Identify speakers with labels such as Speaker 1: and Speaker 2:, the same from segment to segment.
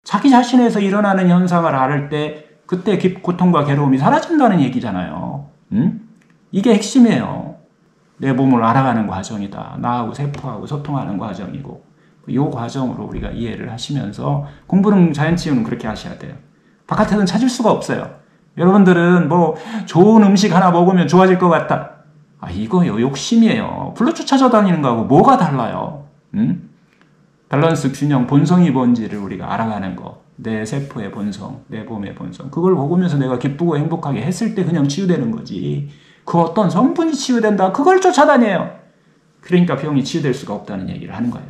Speaker 1: 자기 자신에서 일어나는 현상을 알 때 그때 고통과 괴로움이 사라진다는 얘기잖아요. 이게 핵심이에요. 내 몸을 알아가는 과정이다. 나하고 세포하고 소통하는 과정이고 이 과정으로 우리가 이해를 하시면서 공부는 자연치유는 그렇게 하셔야 돼요. 바깥에서는 찾을 수가 없어요. 여러분들은 뭐 좋은 음식 하나 먹으면 좋아질 것 같다. 이거요 욕심이에요. 불로초 찾아다니는 거하고 뭐가 달라요? 밸런스, 균형, 본성이 뭔지를 우리가 알아가는 거. 내 세포의 본성, 내 몸의 본성. 그걸 먹으면서 내가 기쁘고 행복하게 했을 때 그냥 치유되는 거지. 그 어떤 성분이 치유된다. 그걸 쫓아다녀요. 그러니까 병이 치유될 수가 없다는 얘기를 하는 거예요.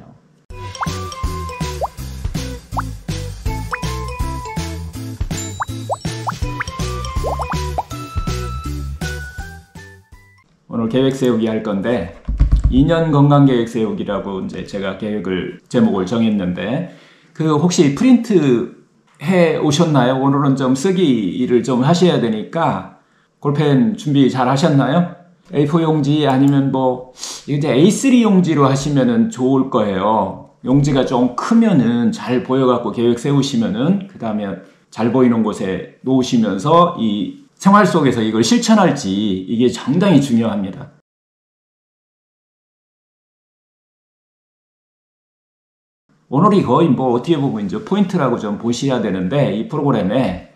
Speaker 1: 오늘 계획 세우기 할 건데 2년 건강 계획 세우기라고 이제 제가 제목을 정했는데 그 혹시 프린트 해 오셨나요? 오늘은 좀 쓰기를 좀 하셔야 되니까 볼펜 준비 잘 하셨나요? A4 용지 아니면 뭐 이제 A3 용지로 하시면은 좋을 거예요. 용지가 좀 크면은 잘 보여갖고 계획 세우시면은 그 다음에 잘 보이는 곳에 놓으시면서 이 생활 속에서 이걸 실천할지 이게 상당히 중요합니다. 오늘이 거의 뭐 어떻게 보면 이제 포인트라고 좀 보셔야 되는데 이 프로그램에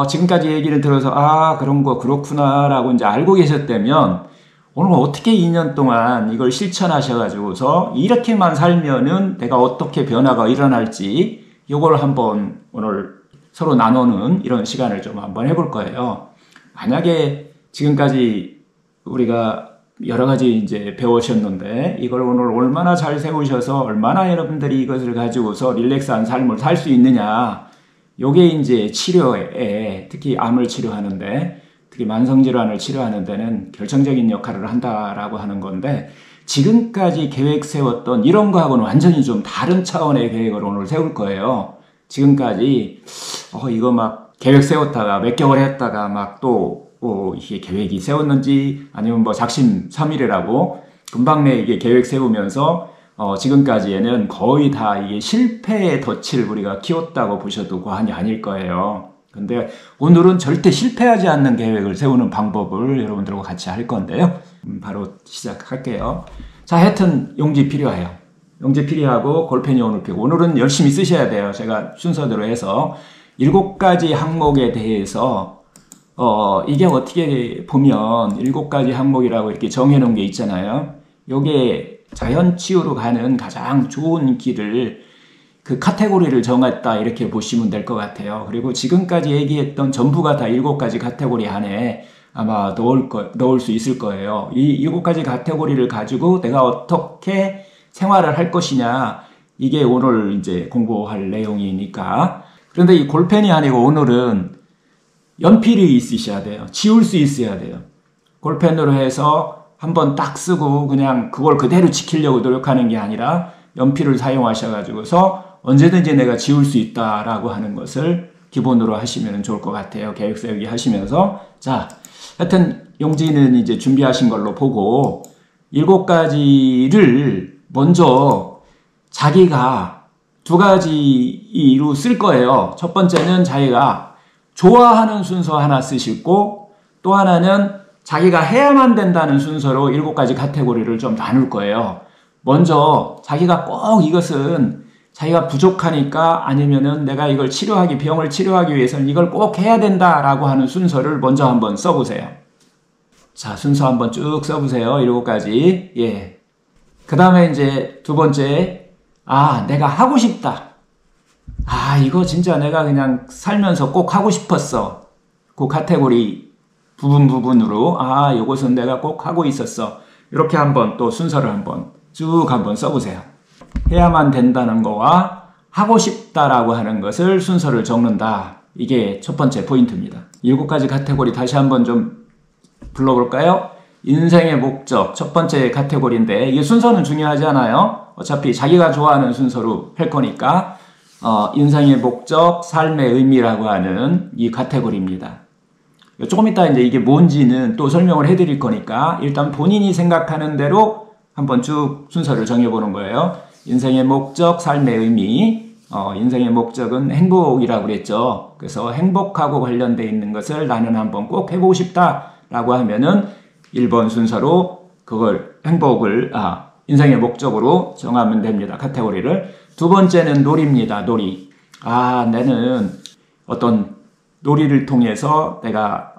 Speaker 1: 지금까지 얘기를 들어서 그런 거 그렇구나 라고 이제 알고 계셨다면 오늘 어떻게 2년 동안 이걸 실천하셔가지고서 이렇게만 살면은 내가 어떻게 변화가 일어날지 이걸 한번 오늘 서로 나누는 이런 시간을 좀 한번 해볼 거예요. 만약에 지금까지 우리가 여러 가지 이제 배우셨는데 이걸 오늘 얼마나 잘 세우셔서 얼마나 여러분들이 이것을 가지고서 릴렉스한 삶을 살 수 있느냐. 요게 이제 치료에 특히 암을 치료하는데 특히 만성질환을 치료하는 데는 결정적인 역할을 한다라고 하는 건데 지금까지 계획 세웠던 이런 거하고는 완전히 좀 다른 차원의 계획을 오늘 세울 거예요. 지금까지 이거 막 계획 세웠다가 몇 개월 했다가 막 또 이게 계획이 세웠는지 아니면 뭐 작심삼일이라고 금방 내 이게 계획 세우면서 지금까지에는 거의 다 이게 실패의 덫을 우리가 키웠다고 보셔도 과언이 아닐 거예요. 근데 오늘은 절대 실패하지 않는 계획을 세우는 방법을 여러분들과 같이 할 건데요. 바로 시작할게요. 자, 하여튼 용지 필요해요. 용지 필요하고 볼펜이 오늘 필요하고 오늘은 열심히 쓰셔야 돼요. 제가 순서대로 해서 7가지 항목에 대해서 이게 어떻게 보면 7가지 항목이라고 이렇게 정해놓은 게 있잖아요. 요게 자연치유로 가는 가장 좋은 길을 그 카테고리를 정했다 이렇게 보시면 될 것 같아요. 그리고 지금까지 얘기했던 전부가 다 7가지 카테고리 안에 아마 넣을 수 있을 거예요. 이 7가지 카테고리를 가지고 내가 어떻게 생활을 할 것이냐 이게 오늘 이제 공부할 내용이니까. 그런데 이 볼펜이 아니고 오늘은 연필이 있으셔야 돼요. 지울 수 있어야 돼요. 볼펜으로 해서 한번 딱 쓰고 그냥 그걸 그대로 지키려고 노력하는 게 아니라 연필을 사용하셔가지고서 언제든지 내가 지울 수 있다라고 하는 것을 기본으로 하시면 좋을 것 같아요. 계획 세우기 하시면서. 자, 하여튼 용지는 이제 준비하신 걸로 보고 7가지를 먼저 자기가 2가지로 쓸 거예요. 첫 번째는 자기가 좋아하는 순서 하나 쓰시고 또 하나는 자기가 해야만 된다는 순서로 7가지 카테고리를 좀 나눌 거예요. 먼저 자기가 꼭 이것은 자기가 부족하니까 아니면은 내가 이걸 병을 치료하기 위해서는 이걸 꼭 해야 된다라고 하는 순서를 먼저 한번 써보세요. 자, 순서 한번 쭉 써보세요. 7가지. 예. 그 다음에 이제 2번째, 내가 하고 싶다. 이거 진짜 내가 그냥 살면서 꼭 하고 싶었어. 그 카테고리 부분으로, 이것은 내가 꼭 하고 있었어. 이렇게 한번 또 순서를 쭉 한번 써보세요. 해야만 된다는 거와 하고 싶다라고 하는 것을 순서를 적는다. 이게 첫 번째 포인트입니다. 7가지 카테고리 다시 한번 좀 불러볼까요? 인생의 목적, 첫 번째 카테고리인데, 이게 순서는 중요하지 않아요. 어차피 자기가 좋아하는 순서로 할 거니까, 인생의 목적, 삶의 의미라고 하는 이 카테고리입니다. 조금 이따 이제 이게 뭔지는 또 설명을 해드릴 거니까 일단 본인이 생각하는 대로 한번 쭉 순서를 정해보는 거예요. 인생의 목적, 삶의 의미. 인생의 목적은 행복이라고 그랬죠. 그래서 행복하고 관련되어 있는 것을 나는 한번 꼭 해보고 싶다라고 하면은 1번 순서로 그걸 행복을 인생의 목적으로 정하면 됩니다. 카테고리를. 두 번째는 놀이입니다. 놀이. 나는 어떤 놀이를 통해서 내가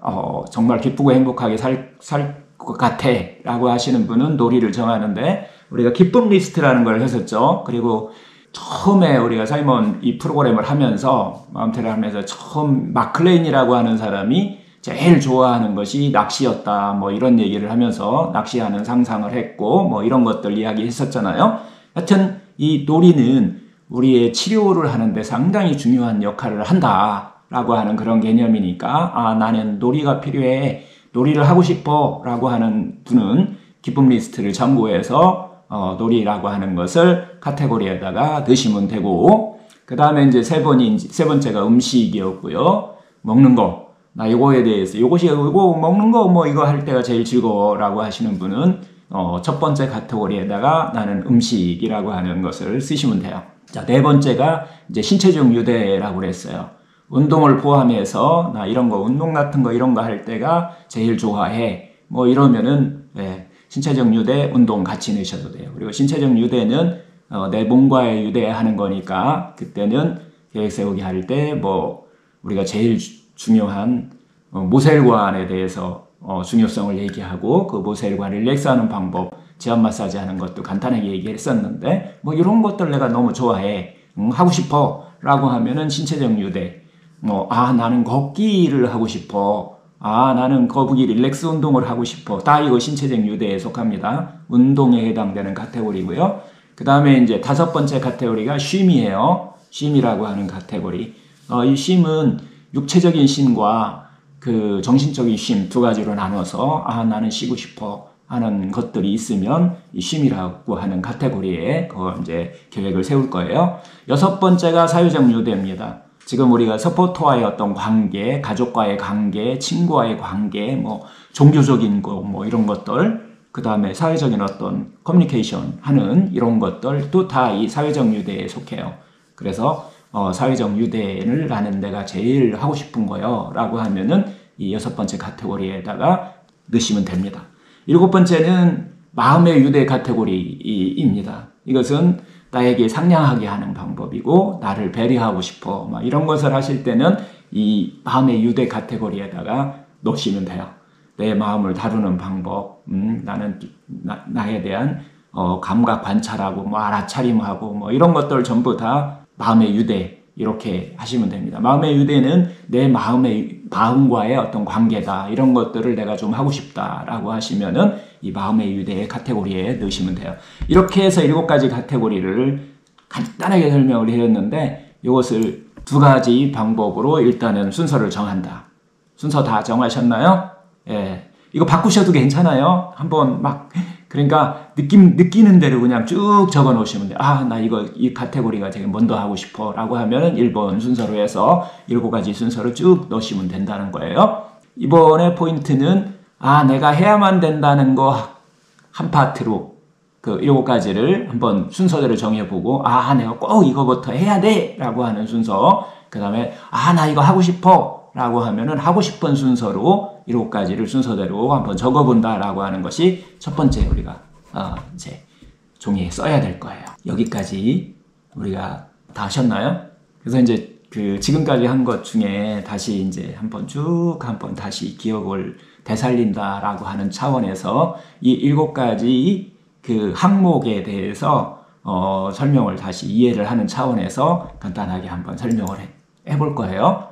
Speaker 1: 정말 기쁘고 행복하게 살 것 같아 라고 하시는 분은 놀이를 정하는데, 우리가 기쁨 리스트라는 걸 했었죠. 그리고 처음에 우리가 사이먼 이 프로그램을 하면서, 마운테를 하면서 처음 마클레인이라고 하는 사람이 제일 좋아하는 것이 낚시였다, 뭐 이런 얘기를 하면서 낚시하는 상상을 했고, 뭐 이런 것들 이야기했었잖아요. 하여튼 이 놀이는 우리의 치료를 하는데 상당히 중요한 역할을 한다라고 하는 그런 개념이니까, 나는 놀이가 필요해, 놀이를 하고 싶어 라고 하는 분은 기쁨 리스트를 참고해서 놀이라고 하는 것을 카테고리에다가 넣으시면 되고, 그 다음에 이제 세 번째가 음식이었고요. 먹는 거. 나 이거에 대해서 이거 먹는 거 뭐 이거 할 때가 제일 즐거워 라고 하시는 분은 첫 번째 카테고리에다가 나는 음식이라고 하는 것을 쓰시면 돼요. 자, 네 번째가 이제 신체적 유대라고 그랬어요. 운동을 포함해서 나 이런 거 운동 같은 거 이런 거 할 때가 제일 좋아해. 뭐 이러면은 신체적 유대, 운동 같이 넣으셔도 돼요. 그리고 신체적 유대는 내 몸과의 유대하는 거니까 그때는 계획 세우기 할 때 뭐 우리가 제일 중요한 모셀관에 대해서 중요성을 얘기하고, 그 모셀관 릴렉스하는 방법, 지압 마사지 하는 것도 간단하게 얘기했었는데, 뭐 이런 것들 내가 너무 좋아해, 하고 싶어 라고 하면은 신체적 유대. 나는 걷기를 하고 싶어. 나는 거북이 릴렉스 운동을 하고 싶어. 다 이거 신체적 유대에 속합니다. 운동에 해당되는 카테고리고요. 그 다음에 이제 다섯 번째 카테고리가 쉼이에요. 쉼이라고 하는 카테고리. 이 쉼은 육체적인 쉼과 그 정신적인 쉼 두 가지로 나눠서 나는 쉬고 싶어 하는 것들이 있으면 이 쉼이라고 하는 카테고리에 이제 계획을 세울 거예요. 여섯 번째가 사회적 유대입니다. 지금 우리가 서포터와의 어떤 관계, 가족과의 관계, 친구와의 관계, 뭐 종교적인 거, 뭐 이런 것들, 그 다음에 사회적인 어떤 커뮤니케이션 하는 이런 것들도 다 이 사회적 유대에 속해요. 그래서 사회적 유대를 나는 내가 제일 하고 싶은 거요 라고 하면은 이 여섯 번째 카테고리에다가 넣으시면 됩니다. 일곱 번째는 마음의 유대 카테고리입니다. 이것은 나에게 상냥하게 하는 방법이고, 나를 배려하고 싶어, 막 이런 것을 하실 때는 이 마음의 유대 카테고리에다가 넣으시면 돼요. 내 마음을 다루는 방법, 나는 나에 대한 감각 관찰하고, 뭐 알아차림하고, 뭐 이런 것들 전부 다 마음의 유대, 이렇게 하시면 됩니다. 마음의 유대는 내 마음과의 어떤 관계다, 이런 것들을 내가 좀 하고 싶다라고 하시면은 이 마음의 유대의 카테고리에 넣으시면 돼요. 이렇게 해서 7가지 카테고리를 간단하게 설명을 해줬는데, 이것을 두 가지 방법으로 일단은 순서를 정한다. 순서 다 정하셨나요? 예. 이거 바꾸셔도 괜찮아요. 한번 그러니까 느끼는 대로 그냥 쭉 적어 놓으시면 돼요. 나 이 카테고리가 제가 먼저 하고 싶어 라고 하면은 1번 순서로 해서 7가지 순서를 쭉 넣으시면 된다는 거예요. 이번에 포인트는 내가 해야만 된다는 거 한 파트로 그 7가지를 한번 순서대로 정해보고, 내가 꼭 이거부터 해야 돼 라고 하는 순서, 그 다음에 나 이거 하고 싶어 라고 하면은 하고 싶은 순서로 7가지를 순서대로 한번 적어본다라고 하는 것이 첫 번째 우리가 이제 종이에 써야 될 거예요. 여기까지 우리가 다 하셨나요? 그래서 이제 지금까지 한 것 중에 다시 이제 한번 다시 기억을 되살린다라고 하는 차원에서 이 7가지 그 항목에 대해서 설명을 다시 이해를 하는 차원에서 간단하게 한번 설명을 해볼 거예요.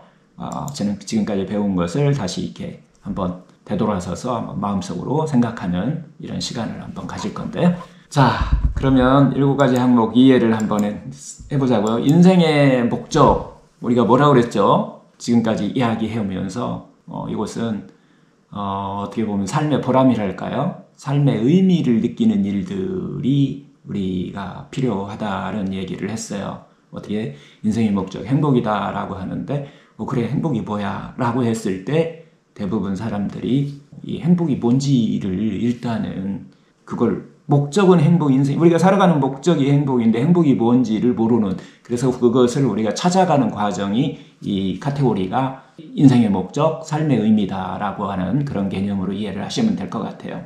Speaker 1: 저는 지금까지 배운 것을 다시 이렇게 한번 되돌아서서 마음속으로 생각하는 이런 시간을 한번 가질 건데, 자, 그러면 7가지 항목 이해를 한번 해보자고요. 인생의 목적, 우리가 뭐라고 그랬죠? 지금까지 이야기해오면서 이것은 어떻게 보면 삶의 보람이랄까요? 삶의 의미를 느끼는 일들이 우리가 필요하다는 얘기를 했어요. 어떻게 인생의 목적 행복이다라고 하는데, 그래, 행복이 뭐야? 라고 했을 때 대부분 사람들이 이 행복이 뭔지를 일단은 그걸 목적은 행복, 인생. 우리가 살아가는 목적이 행복인데 행복이 뭔지를 모르는, 그래서 그것을 우리가 찾아가는 과정이 이 카테고리가 인생의 목적, 삶의 의미다라고 하는 그런 개념으로 이해를 하시면 될 것 같아요.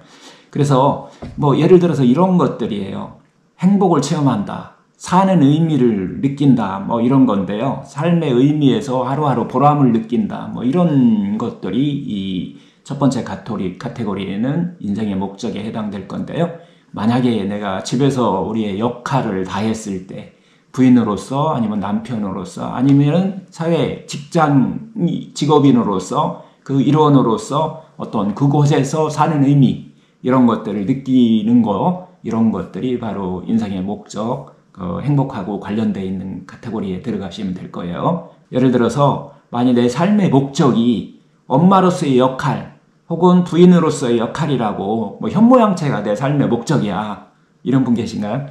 Speaker 1: 그래서 뭐 예를 들어서 이런 것들이에요. 행복을 체험한다. 사는 의미를 느낀다. 뭐 이런 건데요. 삶의 의미에서 하루하루 보람을 느낀다. 뭐 이런 것들이 이 첫 번째 카테고리에는 인생의 목적에 해당될 건데요. 만약에 내가 집에서 우리의 역할을 다했을 때 부인으로서 아니면 남편으로서 아니면 사회 직장 직업인으로서 그 일원으로서 어떤 그곳에서 사는 의미 이런 것들을 느끼는 거 이런 것들이 바로 인생의 목적 행복하고 관련되어 있는 카테고리에 들어가시면 될 거예요. 예를 들어서 만약 내 삶의 목적이 엄마로서의 역할 혹은 부인으로서의 역할이라고 뭐 현모양처가 내 삶의 목적이야. 이런 분 계신가요?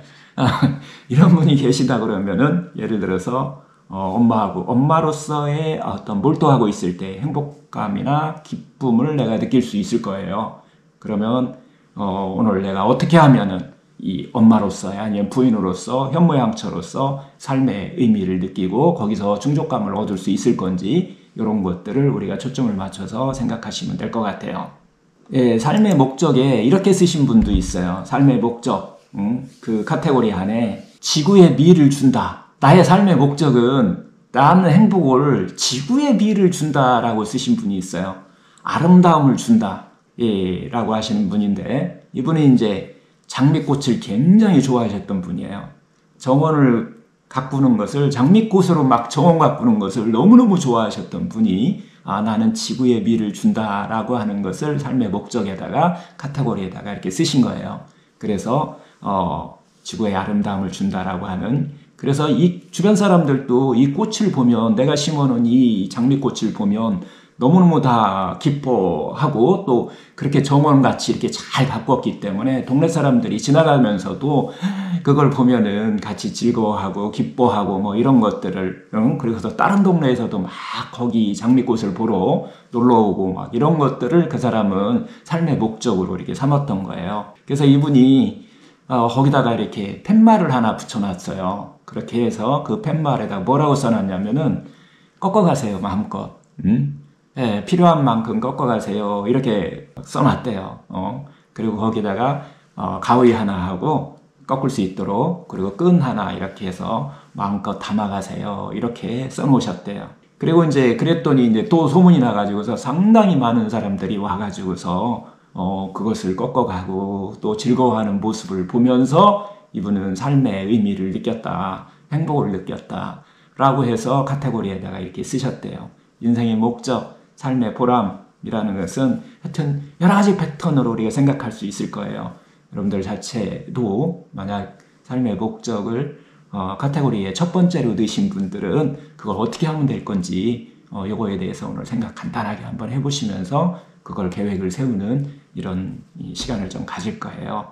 Speaker 1: 이런 분이 계시다 그러면은 예를 들어서 엄마로서의 어떤 몰두하고 있을 때 행복감이나 기쁨을 내가 느낄 수 있을 거예요. 그러면 오늘 내가 어떻게 하면은 이 엄마로서의 아니면 부인으로서 현모양처로서 삶의 의미를 느끼고 거기서 충족감을 얻을 수 있을 건지 이런 것들을 우리가 초점을 맞춰서 생각하시면 될 것 같아요. 예, 삶의 목적에 이렇게 쓰신 분도 있어요. 삶의 목적, 그 카테고리 안에 지구에 미를 준다. 나의 삶의 목적은 나는 행복을 지구에 미를 준다라고 쓰신 분이 있어요. 아름다움을 준다. 예, 라고 하시는 분인데 이분이 이제 장미꽃을 굉장히 좋아하셨던 분이에요. 정원을 가꾸는 것을 장미꽃으로 막 정원 가꾸는 것을 너무너무 좋아하셨던 분이 나는 지구에 미를 준다라고 하는 것을 삶의 목적에다가 카테고리에다가 이렇게 쓰신 거예요. 그래서 지구에 아름다움을 준다라고 하는 그래서 이 주변 사람들도 이 꽃을 보면 내가 심어놓은 이 장미꽃을 보면 너무너무 다 기뻐하고 또 그렇게 정원같이 이렇게 잘 가꿨기 때문에 동네 사람들이 지나가면서도 그걸 보면은 같이 즐거워하고 기뻐하고 뭐 이런 것들을 그래서 다른 동네에서도 막 거기 장미꽃을 보러 놀러 오고 막 이런 것들을 그 사람은 삶의 목적으로 이렇게 삼았던 거예요. 그래서 이분이 거기다가 이렇게 팻말을 하나 붙여놨어요. 그렇게 해서 그 팻말에다가 뭐라고 써놨냐면은 꺾어가세요 마음껏. 네, 필요한 만큼 꺾어가세요. 이렇게 써놨대요. 그리고 거기다가 가위 하나 하고 꺾을 수 있도록 그리고 끈 하나 이렇게 해서 마음껏 담아가세요. 이렇게 써놓으셨대요. 그리고 이제 그랬더니 이제 또 소문이 나가지고서 상당히 많은 사람들이 와가지고서 그것을 꺾어가고 또 즐거워하는 모습을 보면서 이분은 삶의 의미를 느꼈다. 행복을 느꼈다. 라고 해서 카테고리에다가 이렇게 쓰셨대요. 인생의 목적, 삶의 보람이라는 것은 하여튼 여러 가지 패턴으로 우리가 생각할 수 있을 거예요. 여러분들 자체도 만약 삶의 목적을 카테고리에 첫 번째로 넣으신 분들은 그걸 어떻게 하면 될 건지 요거에 대해서 오늘 생각 간단하게 한번 해보시면서 그걸 계획을 세우는 이런 시간을 좀 가질 거예요.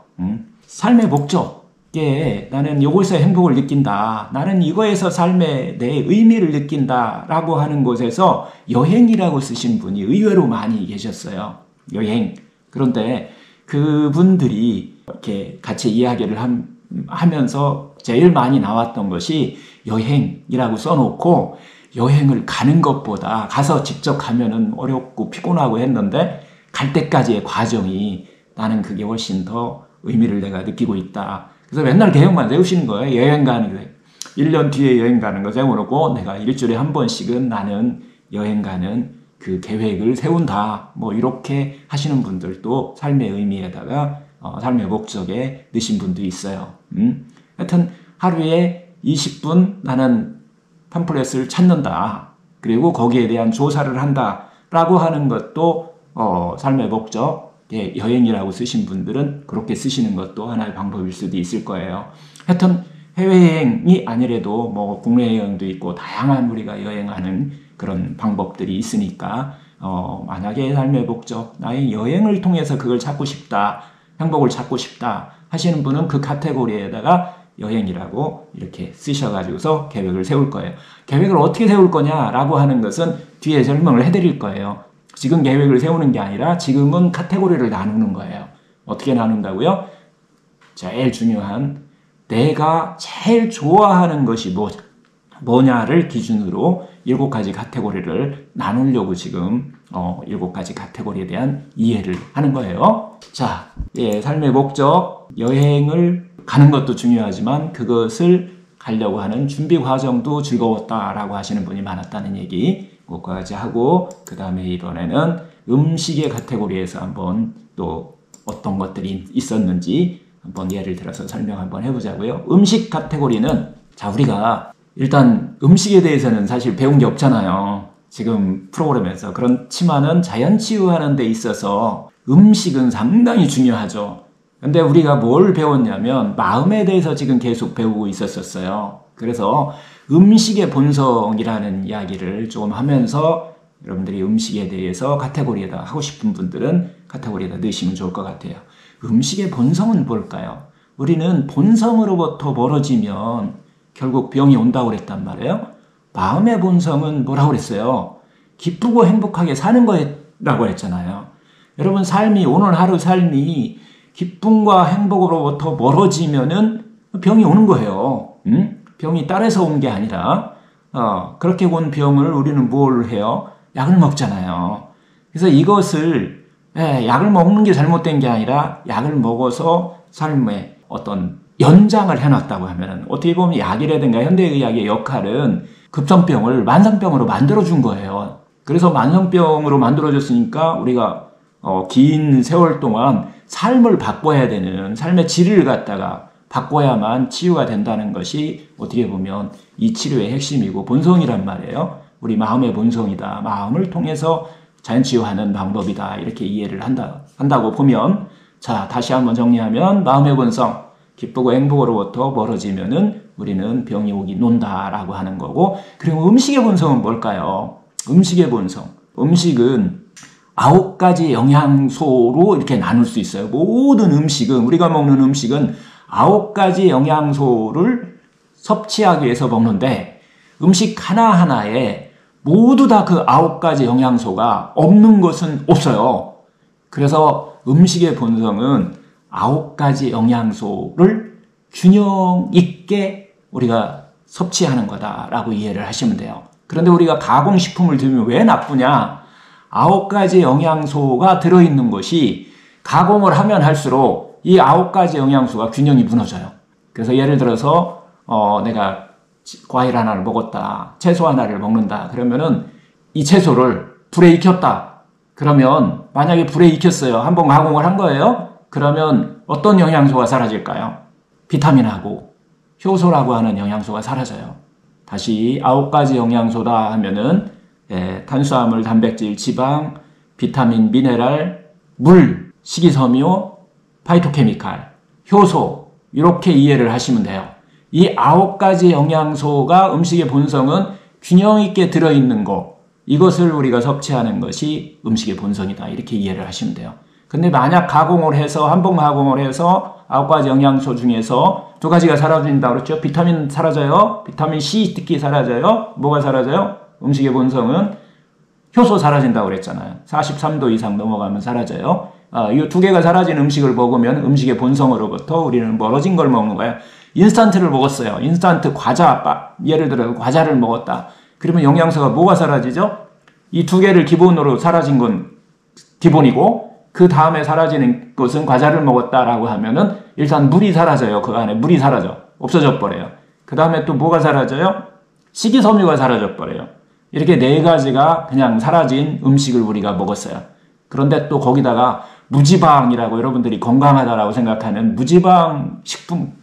Speaker 1: 삶의 목적에 나는 요것에서 행복을 느낀다. 나는 이거에서 삶의 내 의미를 느낀다. 라고 하는 곳에서 여행이라고 쓰신 분이 의외로 많이 계셨어요. 여행. 그런데 그분들이 이렇게 같이 이야기를 하면서 제일 많이 나왔던 것이 여행이라고 써놓고 여행을 가는 것보다 가서 직접 가면은 어렵고 피곤하고 했는데 갈 때까지의 과정이 나는 그게 훨씬 더 의미를 내가 느끼고 있다. 그래서 맨날 계획만 세우시는 거예요. 여행 가는 거. 1년 뒤에 여행 가는 거 세워놓고 내가 일주일에 한 번씩은 나는 여행 가는 그 계획을 세운다. 뭐 이렇게 하시는 분들도 삶의 의미에다가 삶의 목적에 넣으신 분도 있어요. 하여튼 하루에 20분 나는 팜플렛을 찾는다. 그리고 거기에 대한 조사를 한다. 라고 하는 것도 삶의 목적, 여행이라고 쓰신 분들은 그렇게 쓰시는 것도 하나의 방법일 수도 있을 거예요. 하여튼 해외여행이 아니래도 뭐 국내 여행도 있고 다양한 우리가 여행하는 그런 방법들이 있으니까 만약에 삶의 목적, 나의 여행을 통해서 그걸 찾고 싶다, 행복을 찾고 싶다 하시는 분은 그 카테고리에다가 여행이라고 이렇게 쓰셔가지고서 계획을 세울 거예요. 계획을 어떻게 세울 거냐라고 하는 것은 뒤에 설명을 해드릴 거예요. 지금 계획을 세우는 게 아니라 지금은 카테고리를 나누는 거예요. 어떻게 나눈다고요? 제일 중요한 내가 제일 좋아하는 것이 뭐냐를 기준으로 7가지 카테고리를 나누려고 지금 7가지 카테고리에 대한 이해를 하는 거예요. 자, 삶의 목적, 여행을 가는 것도 중요하지만 그것을 가려고 하는 준비 과정도 즐거웠다라고 하시는 분이 많았다는 얘기 그것까지 하고 그 다음에 이번에는 음식의 카테고리에서 한번 또 어떤 것들이 있었는지 한번 예를 들어서 설명 한번 해보자고요. 음식 카테고리는 자 우리가 일단 음식에 대해서는 사실 배운 게 없잖아요. 지금 프로그램에서. 그렇지만은 자연치유하는 데 있어서 음식은 상당히 중요하죠. 근데 우리가 뭘 배웠냐면 마음에 대해서 지금 계속 배우고 있었어요. 그래서 음식의 본성이라는 이야기를 조금 하면서 여러분들이 음식에 대해서 카테고리에다 하고 싶은 분들은 카테고리에다 넣으시면 좋을 것 같아요. 음식의 본성은 뭘까요? 우리는 본성으로부터 멀어지면 결국 병이 온다고 그랬단 말이에요. 마음의 본성은 뭐라고 그랬어요? 기쁘고 행복하게 사는 거라고 했잖아요. 여러분 오늘 하루 삶이 기쁨과 행복으로부터 멀어지면은 병이 오는 거예요. 병이 딸에서 온 게 아니라 그렇게 온 병을 우리는 뭘 해요? 약을 먹잖아요. 그래서 이것을 약을 먹는 게 잘못된 게 아니라 약을 먹어서 삶의 어떤 연장을 해놨다고 하면은 어떻게 보면 약이라든가 현대의학의 역할은 급성병을 만성병으로 만들어준 거예요. 그래서 만성병으로 만들어졌으니까 우리가 긴 세월 동안 삶을 바꿔야 되는 삶의 질을 갖다가 바꿔야만 치유가 된다는 것이 어떻게 보면 이 치료의 핵심이고 본성이란 말이에요. 우리 마음의 본성이다. 마음을 통해서 자연치유하는 방법이다. 이렇게 이해를 한다고 보면 자 다시 한번 정리하면 마음의 본성 기쁘고 행복으로부터 멀어지면은 우리는 병이 오긴 온다라고 하는 거고 그리고 음식의 본성은 뭘까요? 음식의 본성. 음식은 9가지 영양소로 이렇게 나눌 수 있어요. 모든 음식은 우리가 먹는 음식은 9가지 영양소를 섭취하기 위해서 먹는데 음식 하나하나에 모두 다 그 9가지 영양소가 없는 것은 없어요. 그래서 음식의 본성은 9가지 영양소를 균형 있게 우리가 섭취하는 거다라고 이해를 하시면 돼요. 그런데 우리가 가공식품을 드면 왜 나쁘냐? 9가지 영양소가 들어있는 것이 가공을 하면 할수록 이 9가지 영양소가 균형이 무너져요. 그래서 예를 들어서 내가 과일 하나를 먹었다. 채소 하나를 먹는다. 그러면은 이 채소를 불에 익혔다. 그러면 만약에 불에 익혔어요. 한번 가공을 한 거예요. 그러면 어떤 영양소가 사라질까요? 비타민하고 효소라고 하는 영양소가 사라져요. 다시 9가지 영양소다 하면은 탄수화물, 단백질, 지방, 비타민, 미네랄, 물, 식이섬유, 파이토케미칼, 효소 이렇게 이해를 하시면 돼요. 이 9가지 영양소가 음식의 본성은 균형 있게 들어있는 거 이것을 우리가 섭취하는 것이 음식의 본성이다. 이렇게 이해를 하시면 돼요. 근데 만약 가공을 해서 한번 가공을 해서 9가지 영양소 중에서 2가지가 사라진다 그랬죠. 비타민 사라져요. 비타민 C 특히 사라져요. 뭐가 사라져요? 음식의 본성은 효소 사라진다고 그랬잖아요. 43도 이상 넘어가면 사라져요. 이 2개가 사라진 음식을 먹으면 음식의 본성으로부터 우리는 멀어진 걸 먹는 거예요. 인스턴트를 먹었어요. 인스턴트 과자, 예를 들어 과자를 먹었다. 그러면 영양소가 뭐가 사라지죠? 이 2개를 기본으로 사라진 건 기본이고 그 다음에 사라지는 것은 과자를 먹었다라고 하면은 일단 물이 사라져요. 그 안에 물이 사라져. 없어져 버려요. 그 다음에 또 뭐가 사라져요? 식이섬유가 사라져 버려요. 이렇게 4가지가 그냥 사라진 음식을 우리가 먹었어요. 그런데 또 거기다가 무지방이라고 여러분들이 건강하다라고 생각하는 무지방 식품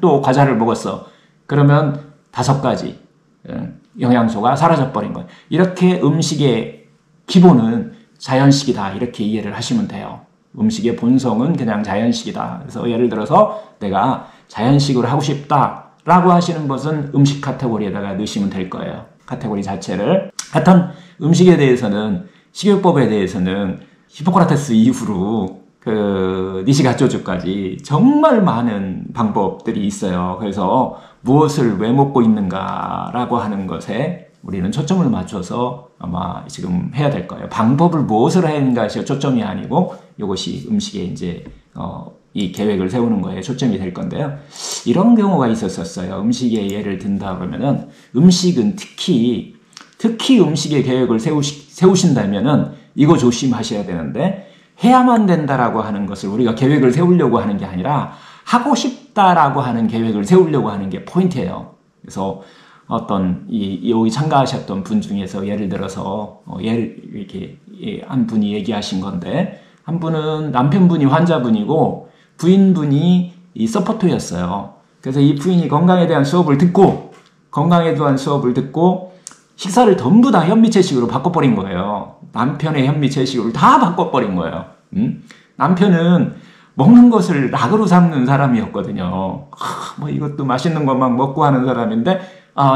Speaker 1: 또 과자를 먹었어. 그러면 5가지 영양소가 사라져 버린 거예요. 이렇게 음식의 기본은 자연식이다. 이렇게 이해를 하시면 돼요. 음식의 본성은 그냥 자연식이다. 그래서 예를 들어서 내가 자연식으로 하고 싶다라고 하시는 것은 음식 카테고리에다가 넣으시면 될 거예요. 카테고리 자체를. 하여튼 음식에 대해서는 식이요법에 대해서는 히포크라테스 이후로 니시가쪼주까지 정말 많은 방법들이 있어요. 그래서 무엇을 왜 먹고 있는가라고 하는 것에 우리는 초점을 맞춰서 아마 지금 해야 될 거예요. 방법을 무엇을 하는가가 초점이 아니고 이것이 음식의 이제 이 계획을 세우는 거에 초점이 될 건데요. 이런 경우가 있었었어요. 음식의 예를 든다 그러면은 음식은 특히 음식의 계획을 세우신다면은 이거 조심하셔야 되는데 해야만 된다라고 하는 것을 우리가 계획을 세우려고 하는 게 아니라 하고 싶다라고 하는 계획을 세우려고 하는 게 포인트예요. 그래서 어떤 여기 참가하셨던 분 중에서 예를 들어서 이렇게 한 분이 얘기하신 건데 한 분은 남편분이 환자분이고 부인분이 이 서포터였어요. 그래서 이 부인이 건강에 대한 수업을 듣고 식사를 전부 다 현미채식으로 바꿔버린 거예요. 남편의 현미채식으로 다 바꿔버린 거예요. 남편은 먹는 것을 낙으로 삼는 사람이었거든요. 뭐 이것도 맛있는 것만 먹고 하는 사람인데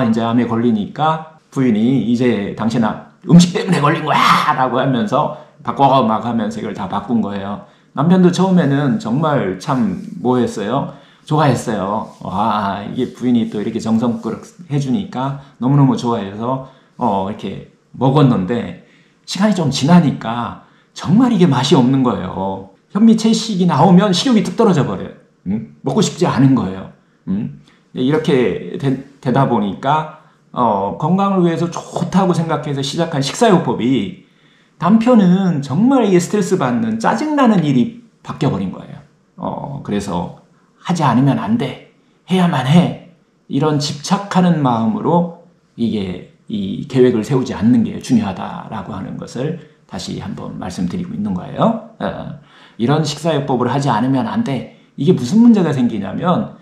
Speaker 1: 이제 암에 걸리니까 부인이 이제 당신 음식 때문에 걸린 거야! 라고 하면서 바꿔 막 하면서 이걸 다 바꾼 거예요. 남편도 처음에는 정말 참 뭐했어요? 좋아했어요. 이게 부인이 또 이렇게 정성껏 해주니까 너무너무 좋아해서 이렇게 먹었는데 시간이 좀 지나니까 정말 이게 맛이 없는 거예요. 현미채식이 나오면 식욕이 뚝 떨어져 버려요. 먹고 싶지 않은 거예요. 이렇게 되다 보니까 건강을 위해서 좋다고 생각해서 시작한 식사요법이 남편은 정말 이게 스트레스 받는 짜증나는 일이 바뀌어버린 거예요. 그래서 하지 않으면 안 돼. 해야만 해. 이런 집착하는 마음으로 이게 이 계획을 세우지 않는 게 중요하다라고 하는 것을 다시 한번 말씀드리고 있는 거예요. 이런 식사요법을 하지 않으면 안 돼. 이게 무슨 문제가 생기냐면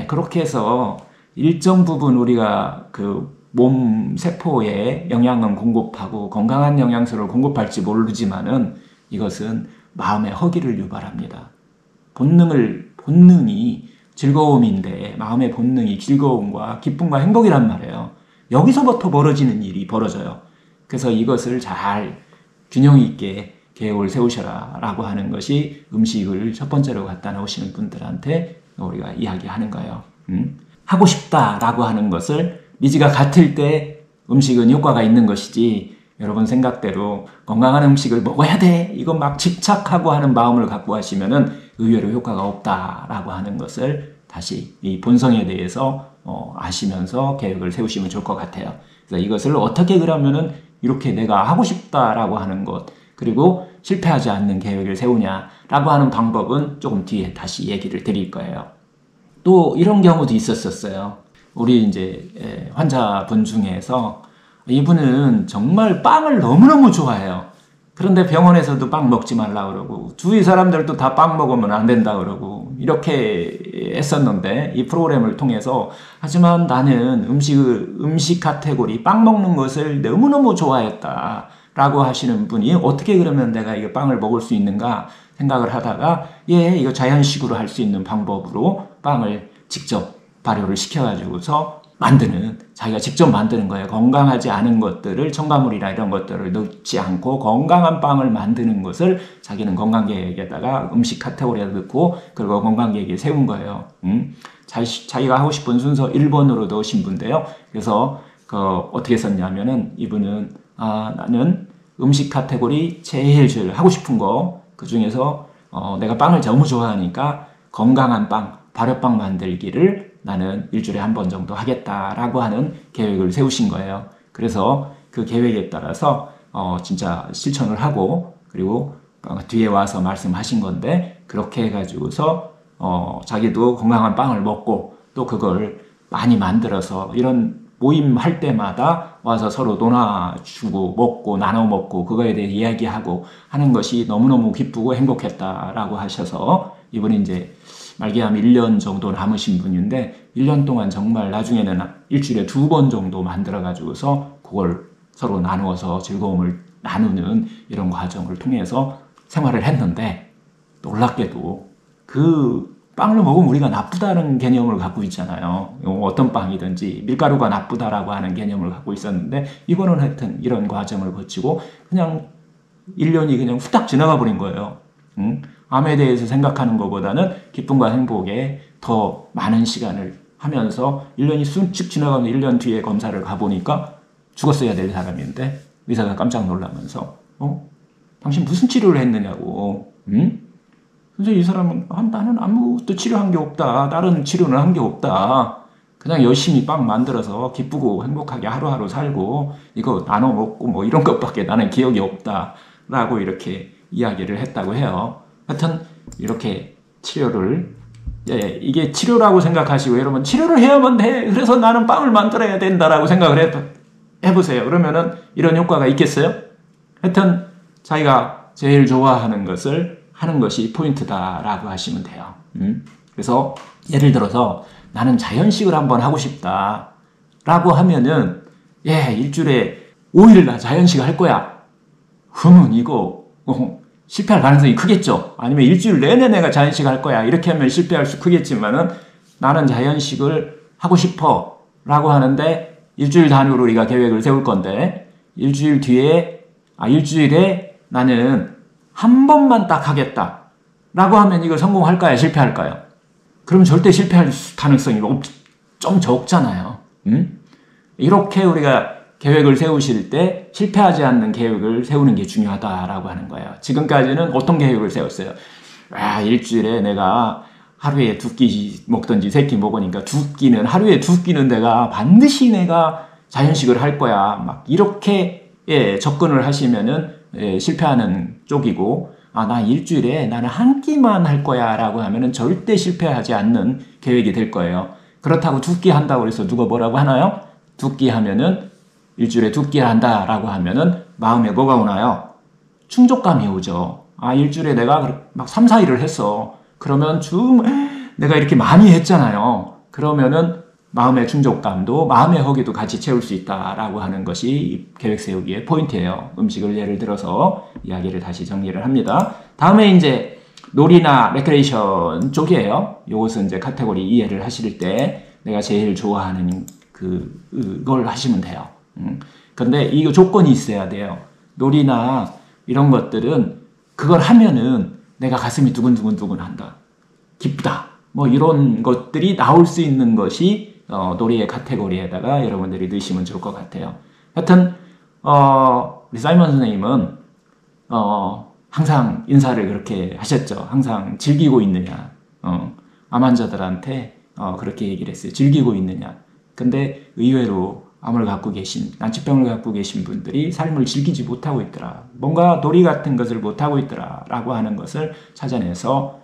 Speaker 1: 그렇게 해서 일정 부분 우리가 그 몸 세포에 영양은 공급하고 건강한 영양소를 공급할지 모르지만은 이것은 마음의 허기를 유발합니다. 본능이 즐거움인데 마음의 본능이 즐거움과 기쁨과 행복이란 말이에요. 여기서부터 벌어지는 일이 벌어져요. 그래서 이것을 잘 균형 있게 계획을 세우셔라 라고 하는 것이 음식을 첫 번째로 갖다 놓으시는 분들한테 우리가 이야기하는 거예요. 하고 싶다라고 하는 것을 니즈가 같을 때 음식은 효과가 있는 것이지 여러분 생각대로 건강한 음식을 먹어야 돼 이거 막 집착하고 하는 마음을 갖고 하시면은 의외로 효과가 없다라고 하는 것을 다시 이 본성에 대해서 아시면서 계획을 세우시면 좋을 것 같아요. 그래서 이것을 어떻게 그러면은 이렇게 내가 하고 싶다라고 하는 것 그리고 실패하지 않는 계획을 세우냐라고 하는 방법은 조금 뒤에 다시 얘기를 드릴 거예요. 또 이런 경우도 있었어요. 우리 이제 환자분 중에서 이분은 정말 빵을 너무너무 좋아해요. 그런데 병원에서도 빵 먹지 말라 그러고 주위 사람들도 다 빵 먹으면 안 된다 그러고 이렇게 했었는데 이 프로그램을 통해서 하지만 나는 음식 카테고리 빵 먹는 것을 너무너무 좋아했다 라고 하시는 분이 어떻게 그러면 내가 이 빵을 먹을 수 있는가 생각을 하다가 이거 자연식으로 할 수 있는 방법으로 빵을 직접 발효를 시켜가지고서 자기가 직접 만드는 거예요. 건강하지 않은 것들을 첨가물이나 이런 것들을 넣지 않고 건강한 빵을 만드는 것을 자기는 건강계획에다가 음식 카테고리에 넣고 그리고 건강계획에 세운 거예요. 자기가 하고 싶은 순서 1번으로 넣으신 분인데요. 그래서 어떻게 썼냐면은 이분은 나는 음식 카테고리 제일 하고 싶은 거 그 중에서 내가 빵을 너무 좋아하니까 건강한 빵, 발효빵 만들기를 나는 일주일에 한 번 정도 하겠다라고 하는 계획을 세우신 거예요. 그래서 그 계획에 따라서 진짜 실천을 하고 그리고 뒤에 와서 말씀하신 건데 그렇게 해가지고서 자기도 건강한 빵을 먹고 또 그걸 많이 만들어서 이런 모임 할 때마다 와서 서로 논아주고 먹고 나눠 먹고 그거에 대해 이야기하고 하는 것이 너무너무 기쁘고 행복했다라고 하셔서 이분이 이제 말기암 1년 정도 남으신 분인데 1년 동안 정말 나중에는 일주일에 2번 정도 만들어가지고서 그걸 서로 나누어서 즐거움을 나누는 이런 과정을 통해서 생활을 했는데 놀랍게도 그 빵을 먹으면 우리가 나쁘다는 개념을 갖고 있잖아요. 어떤 빵이든지 밀가루가 나쁘다라고 하는 개념을 갖고 있었는데 이거는 하여튼 이런 과정을 거치고 그냥 1년이 그냥 후딱 지나가 버린 거예요. 암에 대해서 생각하는 것보다는 기쁨과 행복에 더 많은 시간을 하면서 1년이 쑥쭉 지나가면 1년 뒤에 검사를 가보니까 죽었어야 될 사람인데 의사가 깜짝 놀라면서 당신 무슨 치료를 했느냐고 근데 이 사람은 나는 아무것도 치료한 게 없다. 다른 치료는 한 게 없다. 그냥 열심히 빵 만들어서 기쁘고 행복하게 하루하루 살고 이거 나눠 먹고 뭐 이런 것밖에 나는 기억이 없다. 라고 이렇게 이야기를 했다고 해요. 하여튼 이렇게 치료를 이게 치료라고 생각하시고 여러분 치료를 해야만 돼. 그래서 나는 빵을 만들어야 된다라고 생각을 해보세요. 그러면은 이런 효과가 있겠어요? 하여튼 자기가 제일 좋아하는 것을 하는 것이 포인트다라고 하시면 돼요. 그래서 예를 들어서 나는 자연식을 한번 하고 싶다 라고 하면은 일주일에 5일 나 자연식 할 거야. 그러면 이거 실패할 가능성이 크겠죠. 아니면 일주일 내내 내가 자연식 할 거야. 이렇게 하면 실패할 수 크겠지만은 나는 자연식을 하고 싶어 라고 하는데 일주일 단위로 우리가 계획을 세울 건데 일주일에 나는 한 번만 딱 하겠다 라고 하면 이걸 성공할까요? 실패할까요? 그럼 절대 실패할 가능성이 좀 적잖아요. 이렇게 우리가 계획을 세우실 때 실패하지 않는 계획을 세우는 게 중요하다라고 하는 거예요. 지금까지는 어떤 계획을 세웠어요? 일주일에 내가 하루에 2끼 먹든지 3끼 먹으니까 하루에 2끼는 내가 반드시 내가 자연식을 할 거야. 막 이렇게 접근을 하시면은 실패하는 쪽이고 나 일주일에 나는 한 끼만 할 거야 라고 하면은 절대 실패하지 않는 계획이 될 거예요. 그렇다고 2끼 한다고 해서 누가 뭐라고 하나요? 2끼 하면은 일주일에 2끼를 한다 라고 하면은 마음에 뭐가 오나요? 충족감이 오죠. 일주일에 내가 막 3, 4일을 했어. 그러면 내가 이렇게 많이 했잖아요. 그러면은 마음의 충족감도 마음의 허기도 같이 채울 수 있다라고 하는 것이 이 계획 세우기의 포인트예요. 음식을 예를 들어서 이야기를 다시 정리를 합니다. 다음에 이제 놀이나 레크레이션 쪽이에요. 이것은 이제 카테고리 이해를 하실 때 내가 제일 좋아하는 그걸 하시면 돼요. 근데 이거 조건이 있어야 돼요. 놀이나 이런 것들은 그걸 하면은 내가 가슴이 두근두근 한다. 기쁘다. 뭐 이런 것들이 나올 수 있는 것이 놀이의 카테고리에다가 여러분들이 넣으시면 좋을 것 같아요. 하여튼 우리 사이먼 선생님은 항상 인사를 그렇게 하셨죠. 항상 즐기고 있느냐. 암 환자들한테 그렇게 얘기를 했어요. 즐기고 있느냐. 근데 의외로 난치병을 갖고 계신 분들이 삶을 즐기지 못하고 있더라. 뭔가 놀이 같은 것을 못하고 있더라. 라고 하는 것을 찾아내서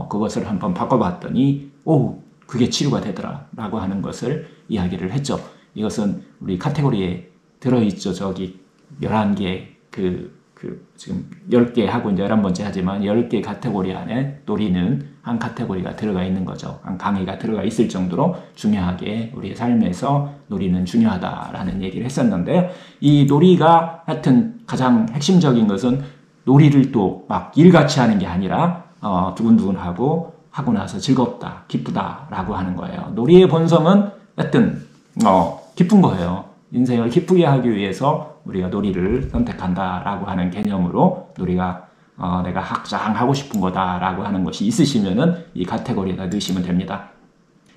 Speaker 1: 그것을 한번 바꿔봤더니 그게 치료가 되더라 라고 하는 것을 이야기를 했죠. 이것은 우리 카테고리에 들어있죠. 저기 11개 지금 10개 하고 이제 11번째 하지만 10개 카테고리 안에 놀이는 한 카테고리가 들어가 있는 거죠. 한 강의가 들어가 있을 정도로 중요하게 우리의 삶에서 놀이는 중요하다라는 얘기를 했었는데요. 이 놀이가 하여튼 가장 핵심적인 것은 놀이를 또 막 일같이 하는 게 아니라 두근두근하고 하고 나서 즐겁다, 기쁘다라고 하는 거예요. 놀이의 본성은 하여튼 기쁜 거예요. 인생을 기쁘게 하기 위해서 우리가 놀이를 선택한다라고 하는 개념으로 놀이가 내가 가장 하고 싶은 거다라고 하는 것이 있으시면은 이 카테고리에다 넣으시면 됩니다.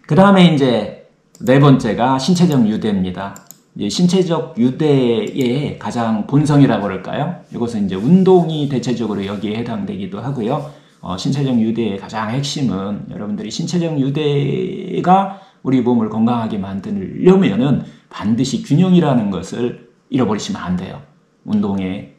Speaker 1: 그 다음에 이제 4번째가 신체적 유대입니다. 신체적 유대의 가장 본성이라고 그럴까요? 이것은 이제 운동이 대체적으로 여기에 해당되기도 하고요. 신체적 유대의 가장 핵심은 여러분들이 신체적 유대가 우리 몸을 건강하게 만들려면은 반드시 균형이라는 것을 잃어버리시면 안 돼요. 운동의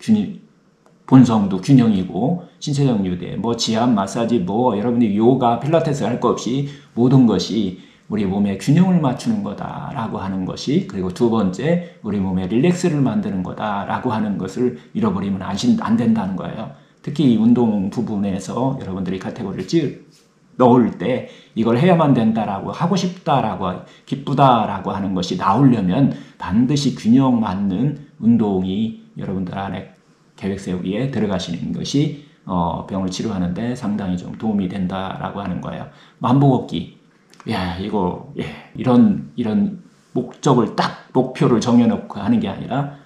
Speaker 1: 본성도 균형이고 신체적 유대, 지압, 마사지, 여러분들이 요가, 필라테스 할 거 없이 모든 것이 우리 몸에 균형을 맞추는 거다라고 하는 것이, 그리고 2번째 우리 몸에 릴렉스를 만드는 거다라고 하는 것을 잃어버리면 안 된다는 거예요. 특히 이 운동 부분에서 여러분들이 카테고리를 넣을 때 이걸 해야만 된다라고 하고 싶다라고 기쁘다라고 하는 것이 나오려면 반드시 균형 맞는 운동이 여러분들 안에 계획 세우기에 들어가시는 것이 병을 치료하는데 상당히 좀 도움이 된다라고 하는 거예요. 만보걷기, 이런 목적을 딱 목표를 정해놓고 하는 게 아니라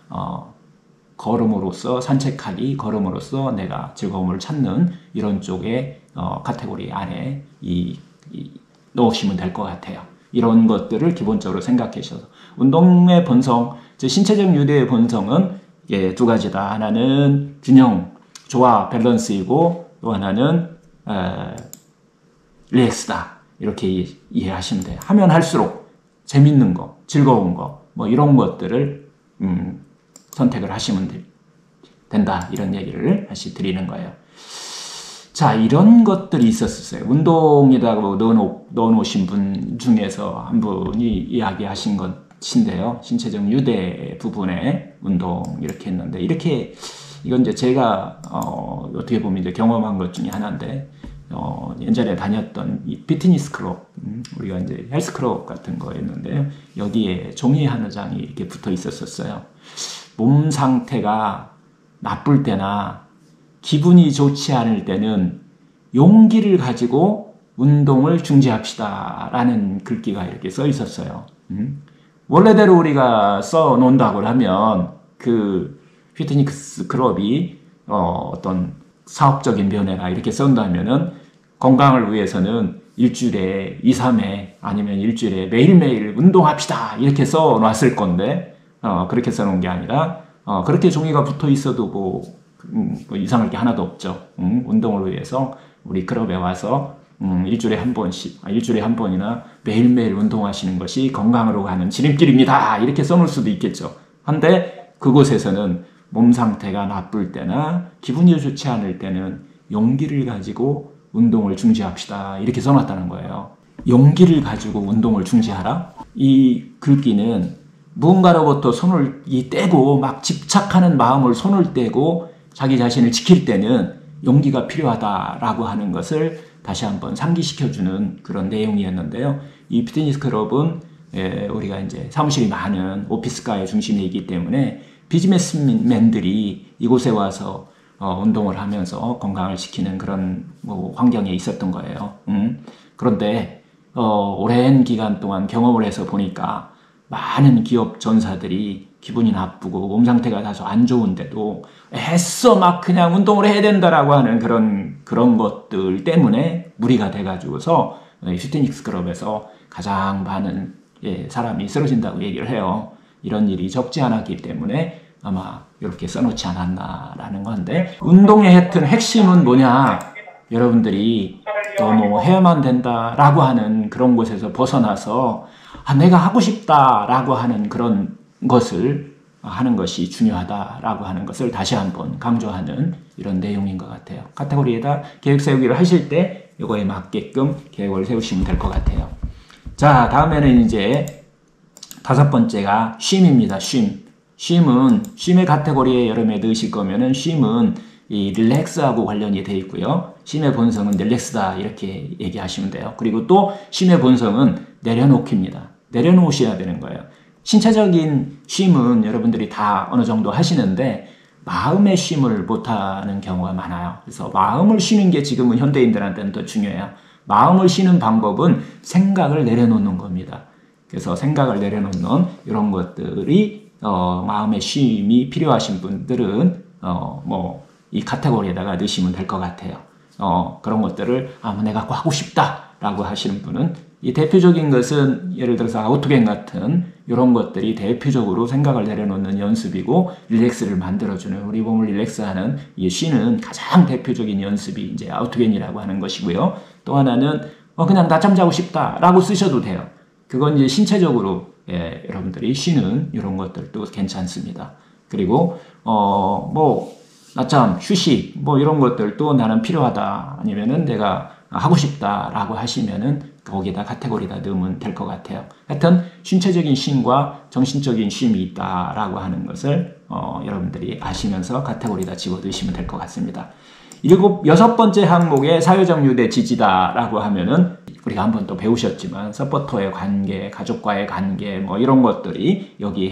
Speaker 1: 걸음으로써 산책하기, 걸음으로써 내가 즐거움을 찾는 이런 쪽의 카테고리 안에 넣으시면 될 것 같아요. 이런 것들을 기본적으로 생각하셔서 운동의 본성, 즉 신체적 유대의 본성은 2가지다. 하나는 균형, 조화, 밸런스이고 또 하나는 릴렉스다. 이렇게 이해하시면 돼요. 하면 할수록 재밌는 거, 즐거운 거, 뭐 이런 것들을 선택을 하시면 된다. 이런 얘기를 다시 드리는 거예요. 자, 이런 것들이 있었어요. 운동에다가 넣어놓으신 분 중에서 한 분이 이야기하신 것인데요. 신체적 유대 부분에 운동 이렇게 했는데, 이건 이제 제가, 어떻게 보면 이제 경험한 것 중에 하나인데, 예전에 다녔던 이 피트니스 클럽, 우리가 이제 헬스 클럽 같은 거였는데요. 여기에 종이 한 장이 이렇게 붙어 있었어요. 몸 상태가 나쁠 때나 기분이 좋지 않을 때는 용기를 가지고 운동을 중지합시다 라는 글귀가 이렇게 써 있었어요. 원래대로 우리가 써 놓는다고 하면 그 피트니스 클럽이 어떤 사업적인 면에나 이렇게 쓴다면은 건강을 위해서는 일주일에 2, 3회 아니면 일주일에 매일매일 운동합시다 이렇게 써 놨을 건데 그렇게 써 놓은 게 아니라 그렇게 종이가 붙어 있어도 뭐 이상할 게 하나도 없죠. 운동을 위해서 우리 클럽에 와서 일주일에 한 번씩, 일주일에 한 번이나 매일매일 운동하시는 것이 건강으로 가는 지름길입니다. 이렇게 써놓을 수도 있겠죠. 한데 그곳에서는 몸 상태가 나쁠 때나 기분이 좋지 않을 때는 용기를 가지고 운동을 중지합시다. 이렇게 써놨다는 거예요. 용기를 가지고 운동을 중지하라? 이 글귀는 무언가로부터 손을 떼고 막 집착하는 마음을 손을 떼고 자기 자신을 지킬 때는 용기가 필요하다라고 하는 것을 다시 한번 상기시켜주는 그런 내용이었는데요. 이 피트니스 클럽은 우리가 이제 사무실이 많은 오피스가의 중심에 있기 때문에 비즈니스맨들이 이곳에 와서 운동을 하면서 건강을 지키는 그런 환경에 있었던 거예요. 그런데 오랜 기간 동안 경험을 해서 보니까 많은 기업 전사들이 기분이 나쁘고 몸 상태가 다소 안 좋은데도 애써 막 그냥 운동을 해야 된다라고 하는 그런 것들 때문에 무리가 돼가지고서 피트니스 클럽에서 가장 많은 사람이 쓰러진다고 얘기를 해요. 이런 일이 적지 않았기 때문에 아마 이렇게 써놓지 않았나라는 건데, 운동의 하여튼 핵심은 뭐냐? 여러분들이 너무 해야만 된다라고 하는 그런 곳에서 벗어나서 내가 하고 싶다라고 하는 그런 것을 하는 것이 중요하다라고 하는 것을 다시 한번 강조하는 이런 내용인 것 같아요. 카테고리에다 계획 세우기를 하실 때 이거에 맞게끔 계획을 세우시면 될 것 같아요. 자, 다음에는 이제 5번째가 쉼입니다. 쉼의 카테고리에 여름에 넣으실 거면은 쉼은 이 릴렉스하고 관련이 되어 있고요. 쉼의 본성은 릴렉스다 이렇게 얘기하시면 돼요. 그리고 또 쉼의 본성은 내려놓기입니다. 내려놓으셔야 되는 거예요. 신체적인 쉼은 여러분들이 다 어느 정도 하시는데 마음의 쉼을 못하는 경우가 많아요. 그래서 마음을 쉬는 게 지금은 현대인들한테는 더 중요해요. 마음을 쉬는 방법은 생각을 내려놓는 겁니다. 그래서 생각을 내려놓는 이런 것들이 마음의 쉼이 필요하신 분들은 이 카테고리에다가 넣으시면 될 것 같아요. 그런 것들을 내가 하고 싶다라고 하시는 분은 이 대표적인 것은 예를 들어서 아우토겐 같은 이런 것들이 대표적으로 생각을 내려놓는 연습이고 릴렉스를 만들어주는 우리 몸을 릴렉스하는 이 쉬는 가장 대표적인 연습이 이제 아우토겐이라고 하는 것이고요. 또 하나는 그냥 낮잠 자고 싶다라고 쓰셔도 돼요. 그건 이제 신체적으로 여러분들이 쉬는 이런 것들도 괜찮습니다. 그리고 낮잠, 휴식 이런 것들도 나는 필요하다 아니면은 내가 하고 싶다라고 하시면은 거기에다 카테고리에다 넣으면 될 것 같아요. 하여튼 신체적인 쉼과 정신적인 쉼이 있다라고 하는 것을 여러분들이 아시면서 카테고리에다 집어넣으시면 될 것 같습니다. 6번째 항목에 사회적 유대 지지다라고 하면은 우리가 한번 또 배우셨지만 서포터의 관계, 가족과의 관계 이런 것들이 여기에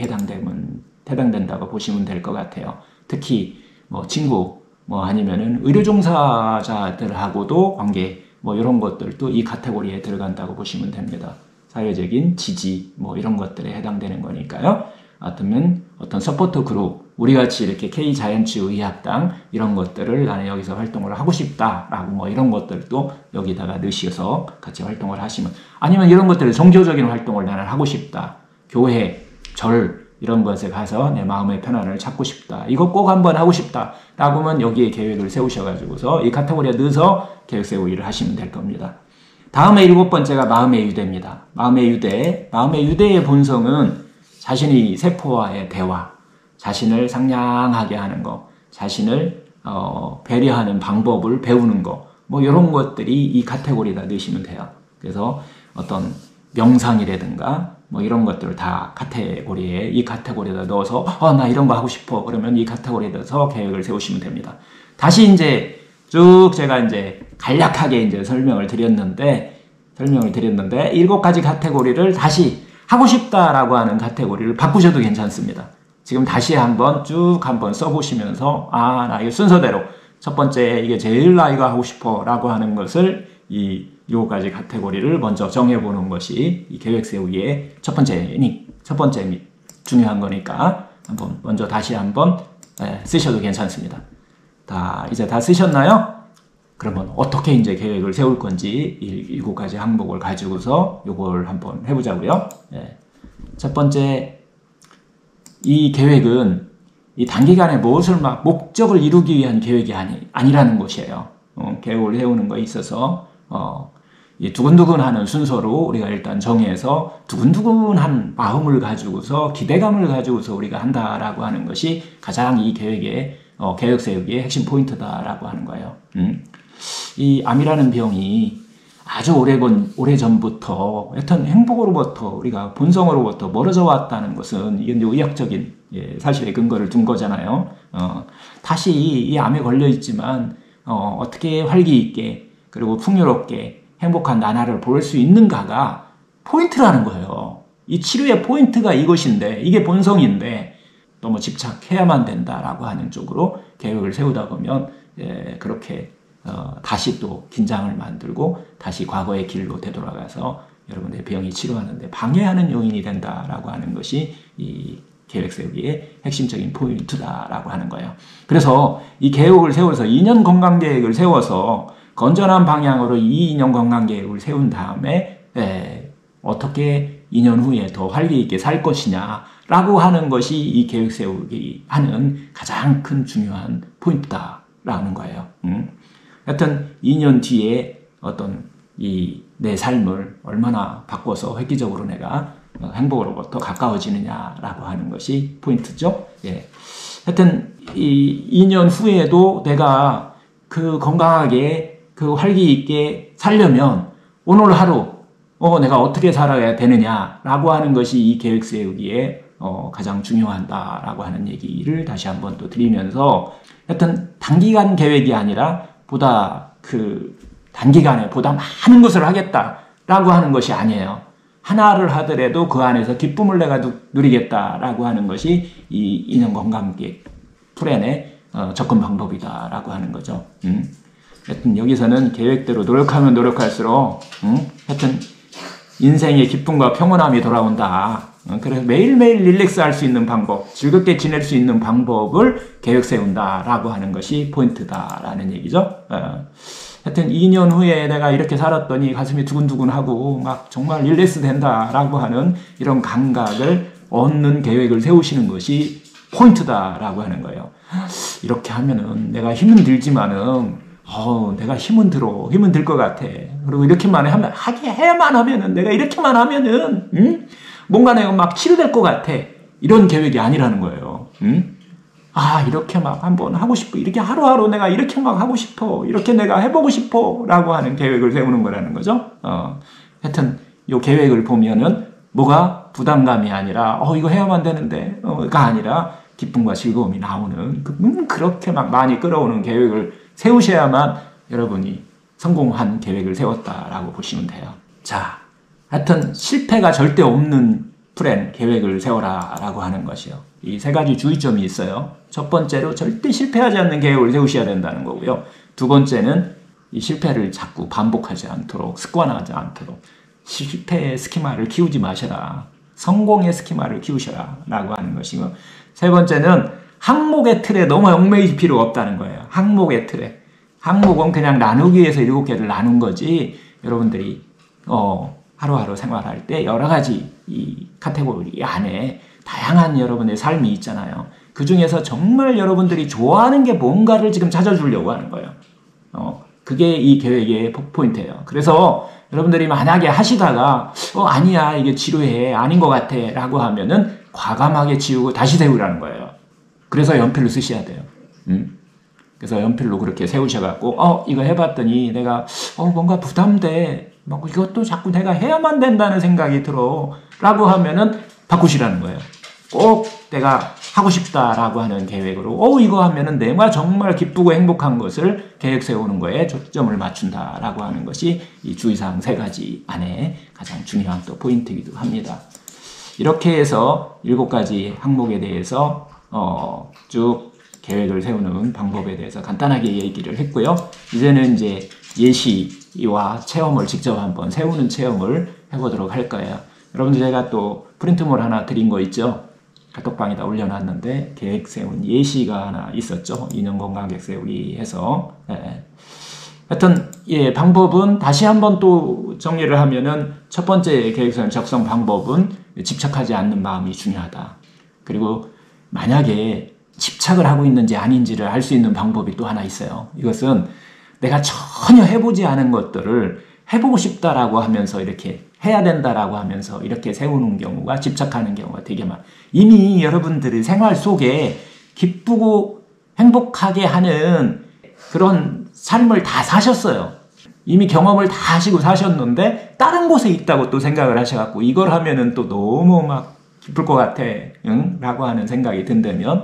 Speaker 1: 해당된다고 보시면 될 것 같아요. 특히 친구 아니면은 의료 종사자들하고도 관계 이런 것들도 이 카테고리에 들어간다고 보시면 됩니다. 사회적인 지지 이런 것들에 해당되는 거니까요. 하여튼 어떤 서포터 그룹, 우리 같이 이렇게 K 자이언츠 의학당 이런 것들을 나는 여기서 활동을 하고 싶다라고 이런 것들도 여기다가 넣으셔서 같이 활동을 하시면, 아니면 이런 것들을 종교적인 활동을 나는 하고 싶다. 교회, 절 이런 것에 가서 내 마음의 편안을 찾고 싶다. 이거 꼭 한번 하고 싶다. 라고 하면 여기에 계획을 세우셔가지고서 이 카테고리에 넣어서 계획 세우기를 하시면 될 겁니다. 다음에 7번째가 마음의 유대입니다. 마음의 유대. 마음의 유대의 본성은 자신이 세포와의 대화, 자신을 상냥하게 하는 거, 자신을 배려하는 방법을 배우는 거, 뭐 이런 것들이 이 카테고리에다 넣으시면 돼요. 그래서 어떤 명상이라든가 뭐 이런 것들을 다 카테고리에 이 카테고리에다 넣어서 나 이런 거 하고 싶어 그러면 이 카테고리에 넣어서 계획을 세우시면 됩니다. 다시 이제 쭉 제가 이제 간략하게 이제 설명을 드렸는데 7가지 카테고리를 다시 하고 싶다라고 하는 카테고리를 바꾸셔도 괜찮습니다. 지금 다시 한번 쭉 한번 써보시면서 나 이거 순서대로 첫 번째 이게 제일 나 이거 하고 싶어 라고 하는 것을 이 7가지 카테고리를 먼저 정해보는 것이 이 계획 세우기의 첫 번째 중요한 거니까 한번 먼저 다시 한번 쓰셔도 괜찮습니다. 이제 다 쓰셨나요? 그러면 어떻게 이제 계획을 세울 건지 7가지 항목을 가지고서 요걸 한번 해보자고요. 첫 번째, 이 계획은 이 단기간에 무엇을 목적을 이루기 위한 계획이 아니라는 것이에요. 계획을 세우는 거에 있어서 이 두근두근하는 순서로 우리가 일단 정해서 두근두근한 마음을 가지고서 기대감을 가지고서 우리가 한다라고 하는 것이 가장 이 계획의 계획 세우기의 핵심 포인트다라고 하는 거예요. 이 암이라는 병이 아주 오래전부터 하여튼 행복으로부터 우리가 본성으로부터 멀어져 왔다는 것은 이게 이제 의학적인 사실의 근거를 둔 거잖아요. 다시 이 암에 걸려 있지만 어떻게 활기 있게 그리고 풍요롭게 행복한 나날을 볼 수 있는가가 포인트라는 거예요. 이 치료의 포인트가 이것인데 이게 본성인데 너무 집착해야만 된다라고 하는 쪽으로 계획을 세우다 보면 그렇게 다시 또 긴장을 만들고 다시 과거의 길로 되돌아가서 여러분의 병이 치료하는데 방해하는 요인이 된다라고 하는 것이 이 계획 세우기의 핵심적인 포인트다라고 하는 거예요. 그래서 이 계획을 세워서 2년 건강 계획을 세워서 건전한 방향으로 이 2년 건강 계획을 세운 다음에 어떻게 2년 후에 더 활기 있게 살 것이냐라고 하는 것이 이 계획 세우기 하는 가장 큰 중요한 포인트다라는 거예요. 하여튼 2년 뒤에 어떤 내 삶을 얼마나 바꿔서 획기적으로 내가 행복으로부터 가까워지느냐라고 하는 것이 포인트죠. 하여튼 이 2년 후에도 내가 그 건강하게 그 활기 있게 살려면 오늘 하루 내가 어떻게 살아야 되느냐라고 하는 것이 이 계획 세우기에 가장 중요하다라고 하는 얘기를 다시 한번 또 드리면서 하여튼 단기간 계획이 아니라 보다 단기간에 보다 많은 것을 하겠다라고 하는 것이 아니에요. 하나를 하더라도 그 안에서 기쁨을 내가 누리겠다라고 하는 것이 이 2년 건강계획 플랜의 접근 방법이다라고 하는 거죠. 하여튼 여기서는 계획대로 노력하면 노력할수록 하여튼 인생의 기쁨과 평온함이 돌아온다. 그래서 매일매일 릴렉스 할 수 있는 방법, 즐겁게 지낼 수 있는 방법을 계획 세운다라고 하는 것이 포인트다라는 얘기죠. 하여튼 2년 후에 내가 이렇게 살았더니 가슴이 두근두근하고 막 정말 릴렉스 된다라고 하는 이런 감각을 얻는 계획을 세우시는 것이 포인트다라고 하는 거예요. 이렇게 하면은 내가 힘은 들지만은 내가 힘은 들 것 같아. 그리고 이렇게만 해야만 하면은 내가 이렇게만 하면은 뭔가 내가 막 치료될 것 같아. 이런 계획이 아니라는 거예요. 이렇게 막 한번 하고 싶어. 이렇게 하루하루 내가 이렇게 막 하고 싶어. 이렇게 내가 해보고 싶어. 라고 하는 계획을 세우는 거라는 거죠. 하여튼 이 계획을 보면은 뭐가 부담감이 아니라 이거 해야만 되는데 가 아니라 기쁨과 즐거움이 나오는 그렇게 막 많이 끌어오는 계획을 세우셔야만 여러분이 성공한 계획을 세웠다라고 보시면 돼요. 자, 하여튼 실패가 절대 없는 플랜, 계획을 세워라 라고 하는 것이요. 이 3가지 주의점이 있어요. 첫 번째로 절대 실패하지 않는 계획을 세우셔야 된다는 거고요. 두 번째는 이 실패를 자꾸 반복하지 않도록, 습관화하지 않도록 실패의 스키마를 키우지 마셔라. 성공의 스키마를 키우셔라 라고 하는 것이고, 세 번째는 항목의 틀에 너무 얽매일 필요가 없다는 거예요. 항목의 틀에. 항목은 그냥 나누기 위해서 7개를 나눈 거지, 여러분들이 하루하루 생활할 때 여러 가지 이 카테고리 안에 다양한 여러분의 삶이 있잖아요. 그 중에서 정말 여러분들이 좋아하는 게 뭔가를 지금 찾아주려고 하는 거예요. 그게 이 계획의 포인트예요. 그래서 여러분들이 만약에 하시다가 아니야 이게 지루해 아닌 것 같아 라고 하면은 과감하게 지우고 다시 세우라는 거예요. 그래서 연필로 쓰셔야 돼요. 그래서 연필로 그렇게 세우셔갖고 이거 해봤더니 내가 뭔가 부담돼 막 이것도 자꾸 내가 해야만 된다는 생각이 들어 라고 하면은 바꾸시라는 거예요. 꼭 내가 하고 싶다라고 하는 계획으로 이거 하면은 내가 정말 기쁘고 행복한 것을 계획 세우는 거에 초점을 맞춘다라고 하는 것이 이 주의사항 3가지 안에 가장 중요한 또 포인트이기도 합니다. 이렇게 해서 7가지 항목에 대해서 쭉 계획을 세우는 방법에 대해서 간단하게 얘기를 했고요. 이제는 이제 예시와 체험을 직접 한번 세우는 체험을 해보도록 할 거예요. 여러분들 제가 또 프린트물 하나 드린 거 있죠? 카톡방에다 올려놨는데 계획 세운 예시가 하나 있었죠. 2년 건강 계획 세우기 해서 하여튼 방법은 다시 한번 또 정리를 하면은 첫 번째 계획 세운 작성 방법은 집착하지 않는 마음이 중요하다. 그리고 만약에 집착을 하고 있는지 아닌지를 알 수 있는 방법이 또 하나 있어요. 이것은 내가 전혀 해보지 않은 것들을 해보고 싶다라고 하면서 이렇게 해야 된다라고 하면서 이렇게 세우는 경우가 집착하는 경우가 되게 많아요. 이미 여러분들의 생활 속에 기쁘고 행복하게 하는 그런 삶을 다 사셨어요. 이미 경험을 다 하시고 사셨는데 다른 곳에 있다고 또 생각을 하셔갖고 이걸 하면은 또 너무 막 기쁠 것 같아 라고 하는 생각이 든다면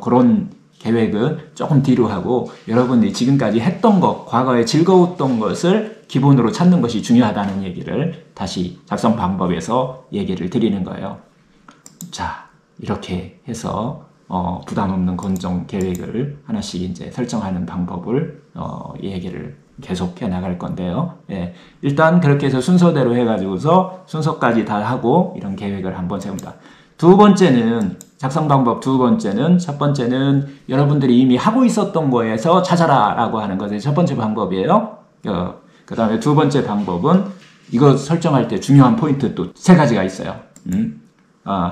Speaker 1: 그런 계획은 조금 뒤로 하고 여러분이 지금까지 했던 것, 과거에 즐거웠던 것을 기본으로 찾는 것이 중요하다는 얘기를 다시 작성 방법에서 얘기를 드리는 거예요. 자, 이렇게 해서 부담 없는 건강 계획을 하나씩 이제 설정하는 방법을 얘기를 계속해 나갈 건데요. 일단 그렇게 해서 순서대로 해가지고서 순서까지 다 하고 이런 계획을 한번 세웁니다. 두 번째는 작성 방법 두 번째는 첫 번째는 여러분들이 이미 하고 있었던 거에서 찾아라 라고 하는 것이 첫 번째 방법이에요. 그 다음에 두 번째 방법은 이거 설정할 때 중요한 포인트 또 3가지가 있어요.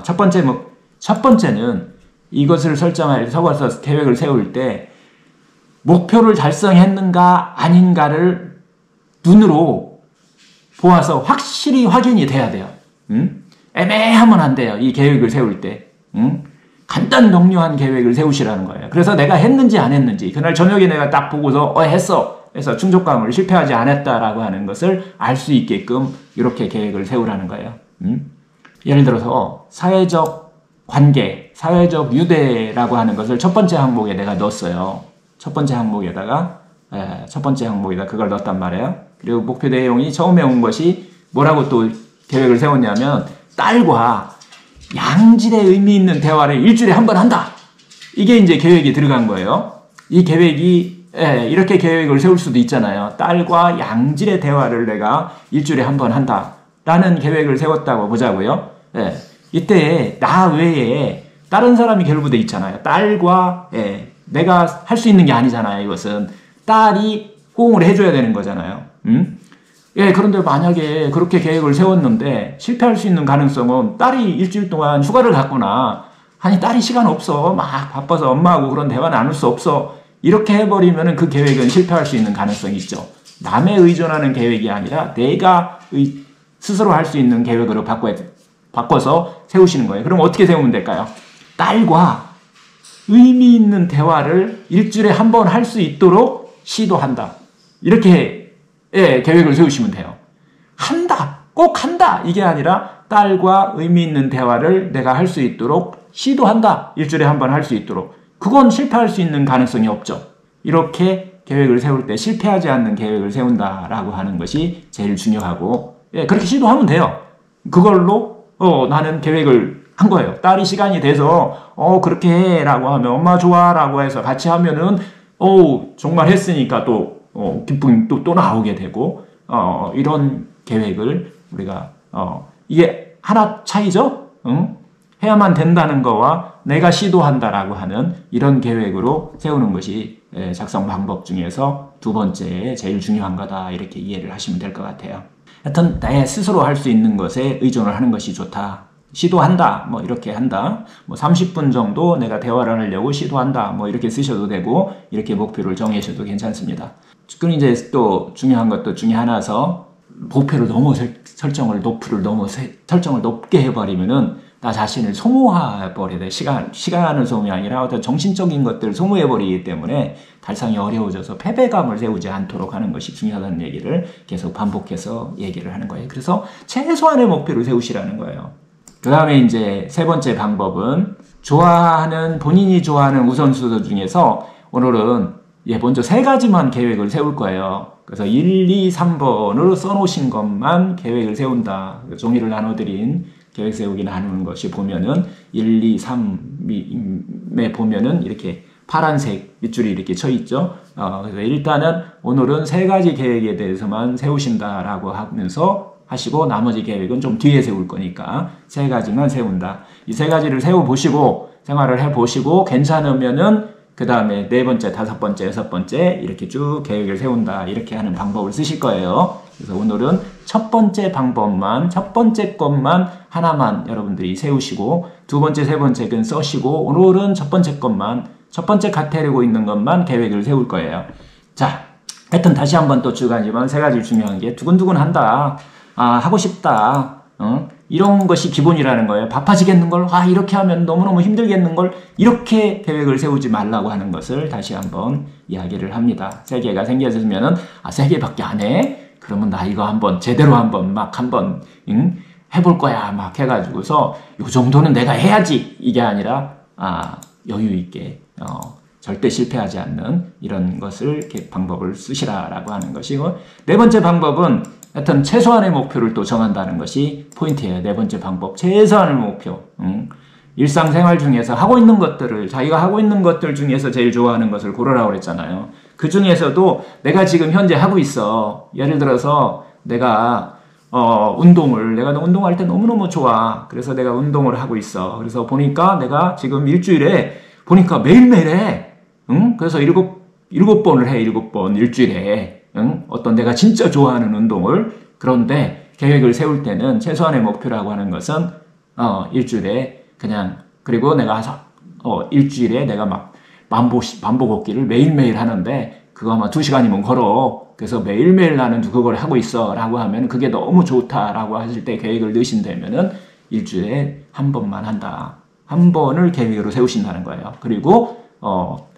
Speaker 1: 첫 번째는 이것을 적어서 계획을 세울 때 목표를 달성했는가 아닌가를 눈으로 보아서 확실히 확인이 돼야 돼요. 애매하면 안 돼요. 이 계획을 세울 때. 간단 명료한 계획을 세우시라는 거예요. 그래서 내가 했는지 안 했는지 그날 저녁에 내가 딱 보고서 했어. 해서 충족감을 실패하지 않았다라고 하는 것을 알 수 있게끔 이렇게 계획을 세우라는 거예요. 예를 들어서 사회적 관계, 사회적 유대라고 하는 것을 첫 번째 항목에 내가 넣었어요. 첫 번째 항목에다 그걸 넣었단 말이에요. 그리고 목표 내용이 처음에 온 것이 뭐라고 또 계획을 세웠냐면 딸과 양질의 의미 있는 대화를 일주일에 한 번 한다. 이게 이제 계획이 들어간 거예요. 이 계획이 이렇게 계획을 세울 수도 있잖아요. 딸과 양질의 대화를 내가 일주일에 한 번 한다. 라는 계획을 세웠다고 보자고요. 이때 나 외에 다른 사람이 결부돼 있잖아요. 딸과 내가 할 수 있는 게 아니잖아요. 이것은 딸이 호응을 해줘야 되는 거잖아요. 그런데 만약에 그렇게 계획을 세웠는데 실패할 수 있는 가능성은 딸이 일주일 동안 휴가를 갔거나 아니 딸이 시간 없어 막 바빠서 엄마하고 그런 대화 나눌 수 없어 이렇게 해버리면 그 계획은 실패할 수 있는 가능성이 있죠. 남에 의존하는 계획이 아니라 내가 스스로 할 수 있는 계획으로 바꿔서 세우시는 거예요. 그럼 어떻게 세우면 될까요? 딸과 의미 있는 대화를 일주일에 한 번 할 수 있도록 시도한다. 이렇게 계획을 세우시면 돼요. 꼭 한다 이게 아니라 딸과 의미 있는 대화를 내가 할 수 있도록 시도한다. 일주일에 한 번 할 수 있도록. 그건 실패할 수 있는 가능성이 없죠. 이렇게 계획을 세울 때 실패하지 않는 계획을 세운다라고 하는 것이 제일 중요하고 그렇게 시도하면 돼요. 그걸로 나는 계획을 한 거예요. 딸이 시간이 돼서 그렇게 해 라고 하면 엄마 좋아 라고 해서 같이 하면은 정말 했으니까 또 기쁨이 또 나오게 되고 이런 계획을 우리가 이게 하나 차이죠. 해야만 된다는 거와 내가 시도한다라고 하는 이런 계획으로 세우는 것이 작성 방법 중에서 두 번째 제일 중요한 거다 이렇게 이해를 하시면 될 것 같아요. 하여튼 내 스스로 할 수 있는 것에 의존을 하는 것이 좋다. 시도한다. 뭐 이렇게 한다. 뭐 30분 정도 내가 대화를 하려고 시도한다. 뭐 이렇게 쓰셔도 되고 이렇게 목표를 정하셔도 괜찮습니다. 그럼 이제 또 중요한 것도 중에 하나서 목표를 너무 설정을 높게 해버리면은 나 자신을 소모해버려야 돼. 시간을 소모이 아니라 어떤 정신적인 것들을 소모해버리기 때문에 달성이 어려워져서 패배감을 세우지 않도록 하는 것이 중요하다는 얘기를 계속 반복해서 얘기를 하는 거예요. 그래서 최소한의 목표를 세우시라는 거예요. 그 다음에 이제 세 번째 방법은 본인이 좋아하는 우선순위 중에서 오늘은 먼저 세 가지만 계획을 세울 거예요. 그래서 1, 2, 3번으로 써놓으신 것만 계획을 세운다. 종이를 나눠드린 계획 세우기 나누는 것이 보면은 1, 2, 3에 보면은 이렇게 파란색 밑줄이 이렇게 쳐 있죠. 그래서 일단은 오늘은 세 가지 계획에 대해서만 세우신다라고 하면서 하시고 나머지 계획은 좀 뒤에 세울 거니까 세 가지만 세운다. 이 세 가지를 세워보시고 생활을 해보시고 괜찮으면은 그 다음에 네 번째, 다섯 번째, 여섯 번째 이렇게 쭉 계획을 세운다. 이렇게 하는 방법을 쓰실 거예요. 그래서 오늘은 첫 번째 방법만, 첫 번째 것만 하나만 여러분들이 세우시고 두 번째, 세 번째는 써시고 오늘은 첫 번째 것만, 첫 번째 카테고리고 있는 것만 계획을 세울 거예요. 자, 하여튼 다시 한번 또 쭉 하지만 세 가지 중요한 게 두근두근 한다. 하고 싶다. 이런 것이 기본이라는 거예요. 바빠지겠는걸? 이렇게 하면 너무너무 힘들겠는걸? 이렇게 계획을 세우지 말라고 하는 것을 다시 한번 이야기를 합니다. 세계가 생겨졌으면은, 세계밖에 안 해? 그러면 나 이거 제대로 한번 해볼 거야. 막 해가지고서, 요 정도는 내가 해야지! 이게 아니라, 여유있게, 절대 실패하지 않는 이런 것을, 이렇게 방법을 쓰시라라고 하는 것이고, 네 번째 방법은 하여튼 최소한의 목표를 또 정한다는 것이 포인트예요. 네 번째 방법. 최소한의 목표. 일상생활 중에서 자기가 하고 있는 것들 중에서 제일 좋아하는 것을 고르라고 그랬잖아요. 그 중에서도 내가 지금 현재 하고 있어. 예를 들어서 내가 운동할 때 너무너무 좋아. 그래서 내가 운동을 하고 있어. 그래서 보니까 내가 지금 일주일에 보니까 매일매일 해. 그래서 일곱 번을 해. 7번 일주일에. 어떤 내가 진짜 좋아하는 운동을. 그런데 계획을 세울 때는 최소한의 목표라고 하는 것은 일주일에 그리고 내가 일주일에 내가 막 반복 걷기를 매일매일 하는데 그거 아마 2시간이면 걸어. 그래서 매일매일 나는 그걸 하고 있어 라고 하면 그게 너무 좋다라고 하실 때 계획을 넣으신다면은 일주일에 한 번만 한다. 한 번을 계획으로 세우신다는 거예요. 그리고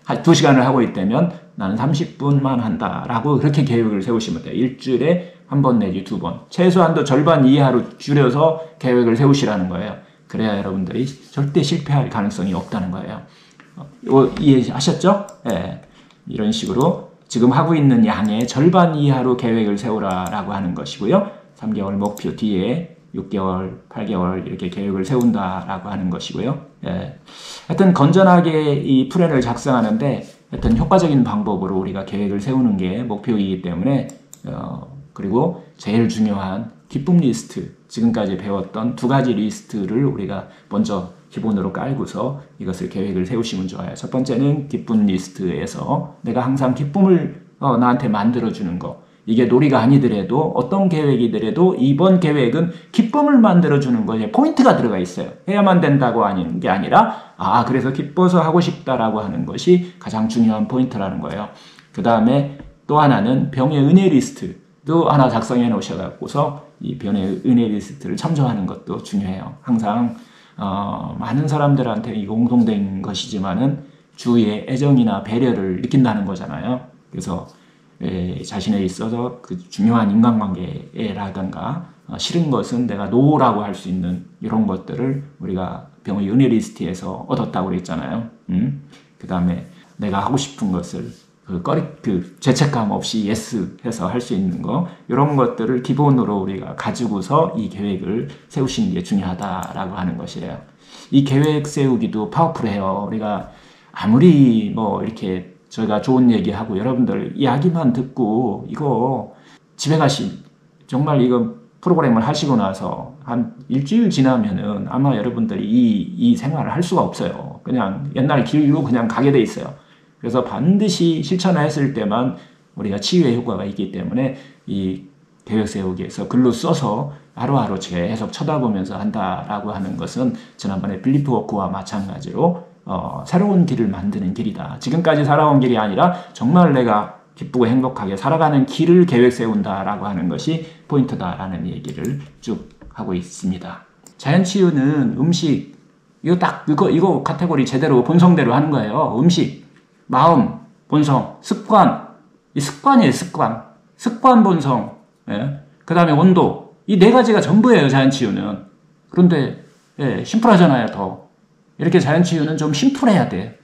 Speaker 1: 2시간을 하고 있다면 나는 30분만 한다라고 그렇게 계획을 세우시면 돼요. 일주일에 한 번 내지 2번. 최소한도 절반 이하로 줄여서 계획을 세우시라는 거예요. 그래야 여러분들이 절대 실패할 가능성이 없다는 거예요. 이해하셨죠? 네. 이런 식으로 지금 하고 있는 양의 절반 이하로 계획을 세우라라고 하는 것이고요. 3개월 목표 뒤에 6개월, 8개월 이렇게 계획을 세운다라고 하는 것이고요. 예. 하여튼 건전하게 이 플랜을 작성하는데 하여튼 효과적인 방법으로 우리가 계획을 세우는 게 목표이기 때문에 그리고 제일 중요한 기쁨 리스트, 지금까지 배웠던 2가지 리스트를 우리가 먼저 기본으로 깔고서 이것을 계획을 세우시면 좋아요. 첫 번째는 기쁨 리스트에서 내가 항상 기쁨을 나한테 만들어주는 거. 이게 놀이가 아니더라도 어떤 계획이더라도 이번 계획은 기쁨을 만들어주는 거에 포인트가 들어가 있어요. 해야만 된다고 하는 게 아니라 그래서 기뻐서 하고 싶다라고 하는 것이 가장 중요한 포인트라는 거예요. 그 다음에 또 하나는 병의 은혜 리스트도 하나 작성해 놓으셔갖고서 이 병의 은혜 리스트를 참조하는 것도 중요해요. 항상 많은 사람들한테 이 공통된 것이지만은 주위의 애정이나 배려를 느낀다는 거잖아요. 그래서 자신에 있어서 그 중요한 인간관계라든가 싫은 것은 내가 노라고 할 수 있는 이런 것들을 우리가 병의 은혜 리스트에서 얻었다고 그랬잖아요. 그 다음에 내가 하고 싶은 것을 죄책감 없이 예스 해서 할 수 있는 거 이런 것들을 기본으로 우리가 가지고서 이 계획을 세우시는 게 중요하다라고 하는 것이에요. 이 계획 세우기도 파워풀해요. 우리가 아무리 이렇게 저희가 좋은 얘기하고 여러분들 이야기만 듣고 이거 집에 정말 이거 프로그램을 하시고 나서 한 일주일 지나면은 아마 여러분들이 이 생활을 할 수가 없어요. 그냥 옛날 길로 그냥 가게 돼 있어요. 그래서 반드시 실천을 했을 때만 우리가 치유의 효과가 있기 때문에 이 계획 세우기 위해서 글로 써서 하루하루 계속 쳐다보면서 한다라고 하는 것은 지난번에 빌리프 워크와 마찬가지로 새로운 길을 만드는 길이다. 지금까지 살아온 길이 아니라 정말 내가 기쁘고 행복하게 살아가는 길을 계획 세운다라고 하는 것이 포인트다라는 얘기를 쭉 하고 있습니다. 자연치유는 음식, 이거 카테고리 제대로 본성대로 하는 거예요. 음식, 마음, 본성, 습관. 이 습관이에요, 습관. 습관 본성. 예? 그 다음에 온도. 이 네 가지가 전부예요, 자연치유는. 그런데, 예, 심플하잖아요, 더. 이렇게 자연치유는 좀 심플해야 돼.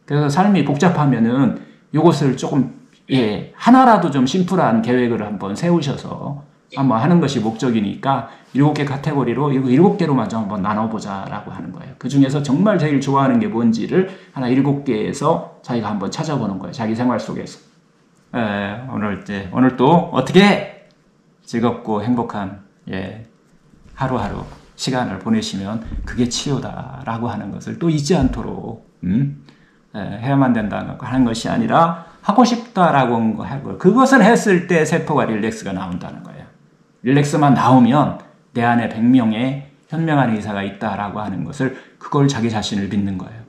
Speaker 1: 그래서 삶이 복잡하면은 이것을 조금, 예, 하나라도 좀 심플한 계획을 한번 세우셔서 한번 하는 것이 목적이니까 7개 카테고리로 이거 7개로 마저 한번 나눠보자라고 하는 거예요. 그 중에서 정말 제일 좋아하는 게 뭔지를 하나 7개에서 자기가 한번 찾아보는 거예요. 자기 생활 속에서. 오늘 또 어떻게 즐겁고 행복한, 예, 하루하루 시간을 보내시면 그게 치유다라고 하는 것을 또 잊지 않도록, 해야만 된다는 하는 것이 아니라 하고 싶다라고 하고 그것을 했을 때 세포가 릴렉스가 나온다는 거예요. 릴렉스만 나오면 내 안에 100명의 현명한 의사가 있다라고 하는 것을 그걸 자기 자신을 믿는 거예요.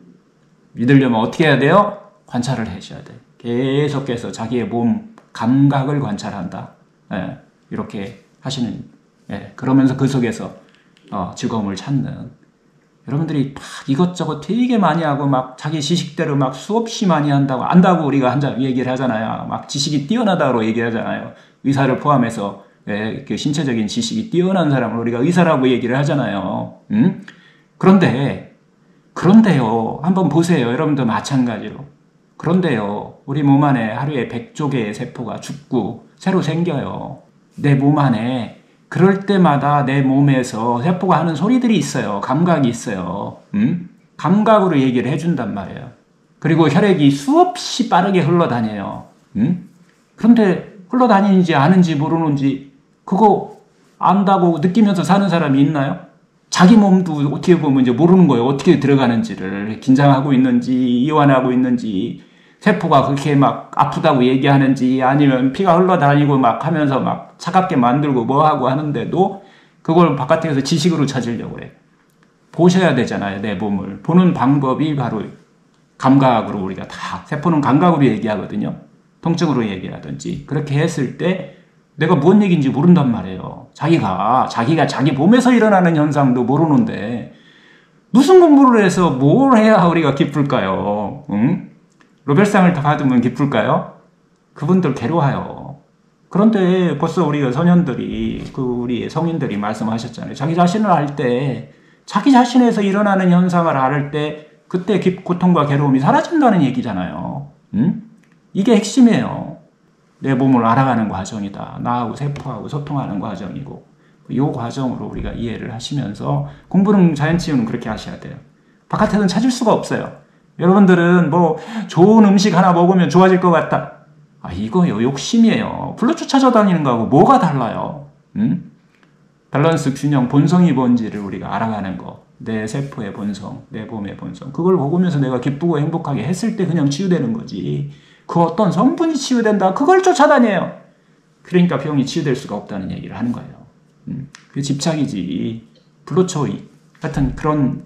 Speaker 1: 믿으려면 어떻게 해야 돼요? 관찰을 하셔야 돼요. 계속해서 자기의 몸 감각을 관찰한다. 예, 이렇게 하시는, 예, 그러면서 그 속에서 즐거움을 찾는, 여러분들이 막 이것저것 되게 많이 하고 막 자기 지식대로 막 수없이 많이 안다고 우리가 얘기를 하잖아요. 막 지식이 뛰어나다고 얘기하잖아요. 의사를 포함해서, 예, 그 신체적인 지식이 뛰어난 사람을 우리가 의사라고 얘기를 하잖아요. 그런데요. 한번 보세요. 여러분도 마찬가지로. 그런데요. 우리 몸 안에 하루에 100조 개의 세포가 죽고 새로 생겨요. 내 몸 안에 그럴 때마다 내 몸에서 세포가 하는 소리들이 있어요. 감각이 있어요. 감각으로 얘기를 해준단 말이에요. 그리고 혈액이 수없이 빠르게 흘러다녀요. 그런데 흘러다니는지 아는지 모르는지 그거 안다고 느끼면서 사는 사람이 있나요? 자기 몸도 어떻게 보면 이제 모르는 거예요. 어떻게 들어가는지를. 긴장하고 있는지, 이완하고 있는지, 세포가 그렇게 막 아프다고 얘기하는지, 아니면 피가 흘러다니고 막 하면서 막 차갑게 만들고 뭐 하고 하는데도 그걸 바깥에서 지식으로 찾으려고 그래. 보셔야 되잖아요, 내 몸을. 보는 방법이 바로 감각으로 우리가 다, 세포는 감각으로 얘기하거든요. 통증으로 얘기하든지. 그렇게 했을 때 내가 뭔 얘기인지 모른단 말이에요. 자기가 자기 몸에서 일어나는 현상도 모르는데 무슨 공부를 해서 뭘 해야 우리가 기쁠까요? 응? 노벨상을 다 받으면 기쁠까요? 그분들 괴로워요. 그런데 벌써 우리가 소년들이, 우리 성인들이 말씀하셨잖아요. 자기 자신을 알 때, 자기 자신에서 일어나는 현상을 알 때, 그때 고통과 괴로움이 사라진다는 얘기잖아요. 응? 이게 핵심이에요. 내 몸을 알아가는 과정이다. 나하고 세포하고 소통하는 과정이고, 이 과정으로 우리가 이해를 하시면서 공부는, 자연치유는 그렇게 하셔야 돼요. 바깥에서는 찾을 수가 없어요. 여러분들은 뭐 좋은 음식 하나 먹으면 좋아질 것 같다. 이거요, 욕심이에요. 불로 쫓아다니는 거하고 뭐가 달라요? 밸런스, 균형, 본성이 뭔지를 우리가 알아가는 거. 내 세포의 본성, 내 몸의 본성. 그걸 먹으면서 내가 기쁘고 행복하게 했을 때 그냥 치유되는 거지. 그 어떤 성분이 치유된다. 그걸 쫓아다녀요. 그러니까 병이 치유될 수가 없다는 얘기를 하는 거예요. 그게 집착이지. 불로초이. 하여튼 그런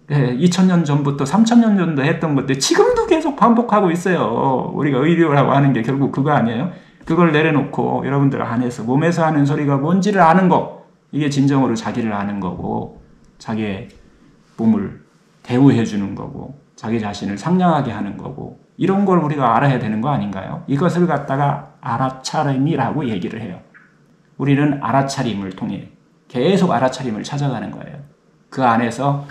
Speaker 1: 2000년 전부터 3000년 전도 했던 것들 지금도 계속 반복하고 있어요. 우리가 의료라고 하는 게 결국 그거 아니에요? 그걸 내려놓고 여러분들 안에서 몸에서 하는 소리가 뭔지를 아는 거. 이게 진정으로 자기를 아는 거고, 자기의 몸을 대우해 주는 거고, 자기 자신을 상냥하게 하는 거고, 이런 걸 우리가 알아야 되는 거 아닌가요? 이것을 갖다가 알아차림이라고 얘기를 해요. 우리는 알아차림을 통해 계속 알아차림을 찾아가는 거예요. 그 안에서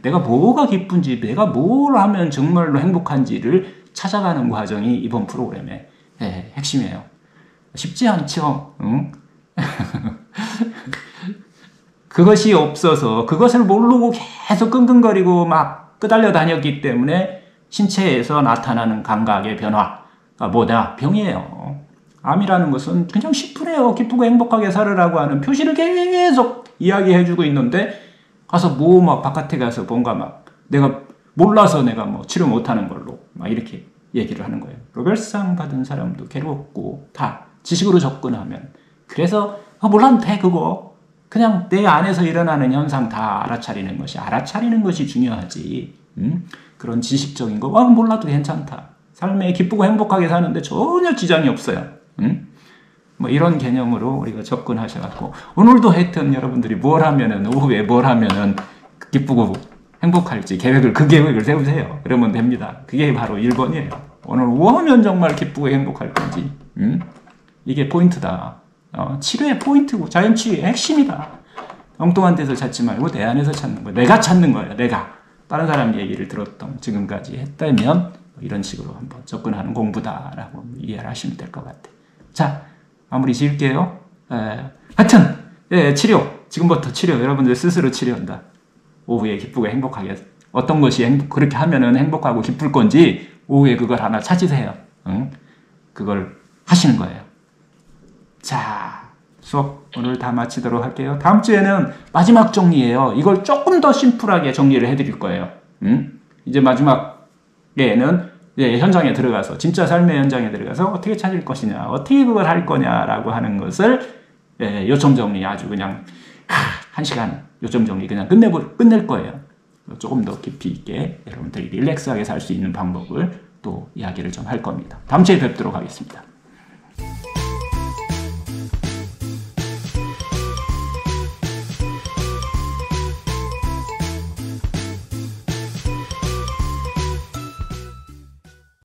Speaker 1: 내가 뭐가 기쁜지, 내가 뭘 하면 정말로 행복한지를 찾아가는 과정이 이번 프로그램의 핵심이에요. 쉽지 않죠? 응? 그것이 없어서, 그것을 모르고 계속 끙끙거리고 막 끄달려 다녔기 때문에 신체에서 나타나는 감각의 변화가 뭐다? 병이에요. 암이라는 것은 그냥 심플해요. 기쁘고 행복하게 살으라고 하는 표시를 계속 이야기해주고 있는데, 가서 막 바깥에 가서 뭔가 막 내가 몰라서 내가 뭐 치료 못하는 걸로 막 이렇게 얘기를 하는 거예요. 노벨상 받은 사람도 괴롭고 다 지식으로 접근하면 그래서 몰라도 돼 그거. 그냥 내 안에서 일어나는 현상 다 알아차리는 것이 중요하지. 그런 지식적인 거 몰라도 괜찮다. 삶에 기쁘고 행복하게 사는데 전혀 지장이 없어요. 뭐 이런 개념으로 우리가 접근하셔갖고 오늘도 하여튼 여러분들이 뭘 하면은 오후에 뭘 하면은 기쁘고 행복할지 그 계획을 세우세요. 그러면 됩니다. 그게 바로 1번이에요. 오늘 뭐 하면 정말 기쁘고 행복할 건지. 이게 포인트다. 치료의 포인트고 자연치유의 핵심이다. 엉뚱한 데서 찾지 말고 내 안에서 찾는 거예요. 내가 찾는 거예요. 내가. 다른 사람 얘기를 들었던 지금까지 했다면 이런 식으로 한번 접근하는 공부다라고 이해를 하시면 될 것 같아요. 자, 마무리 지을게요. 하여튼 치료. 지금부터 치료. 여러분들 스스로 치료한다. 오후에 기쁘고 행복하게 어떤 것이 그렇게 하면은 행복하고 기쁠 건지 오후에 그걸 하나 찾으세요. 그걸 하시는 거예요. 자, 수업 오늘 다 마치도록 할게요. 다음 주에는 마지막 정리예요. 이걸 조금 더 심플하게 정리를 해드릴 거예요. 이제 마지막에는 현장에 들어가서 진짜 삶의 현장에 들어가서 어떻게 찾을 것이냐, 어떻게 그걸 할 거냐라고 하는 것을 요점 정리 아주 그냥 1시간 요점 정리 그냥 끝낼 거예요. 조금 더 깊이 있게 여러분들이 릴렉스하게 살 수 있는 방법을 또 이야기를 좀 할 겁니다. 다음 주에 뵙도록 하겠습니다.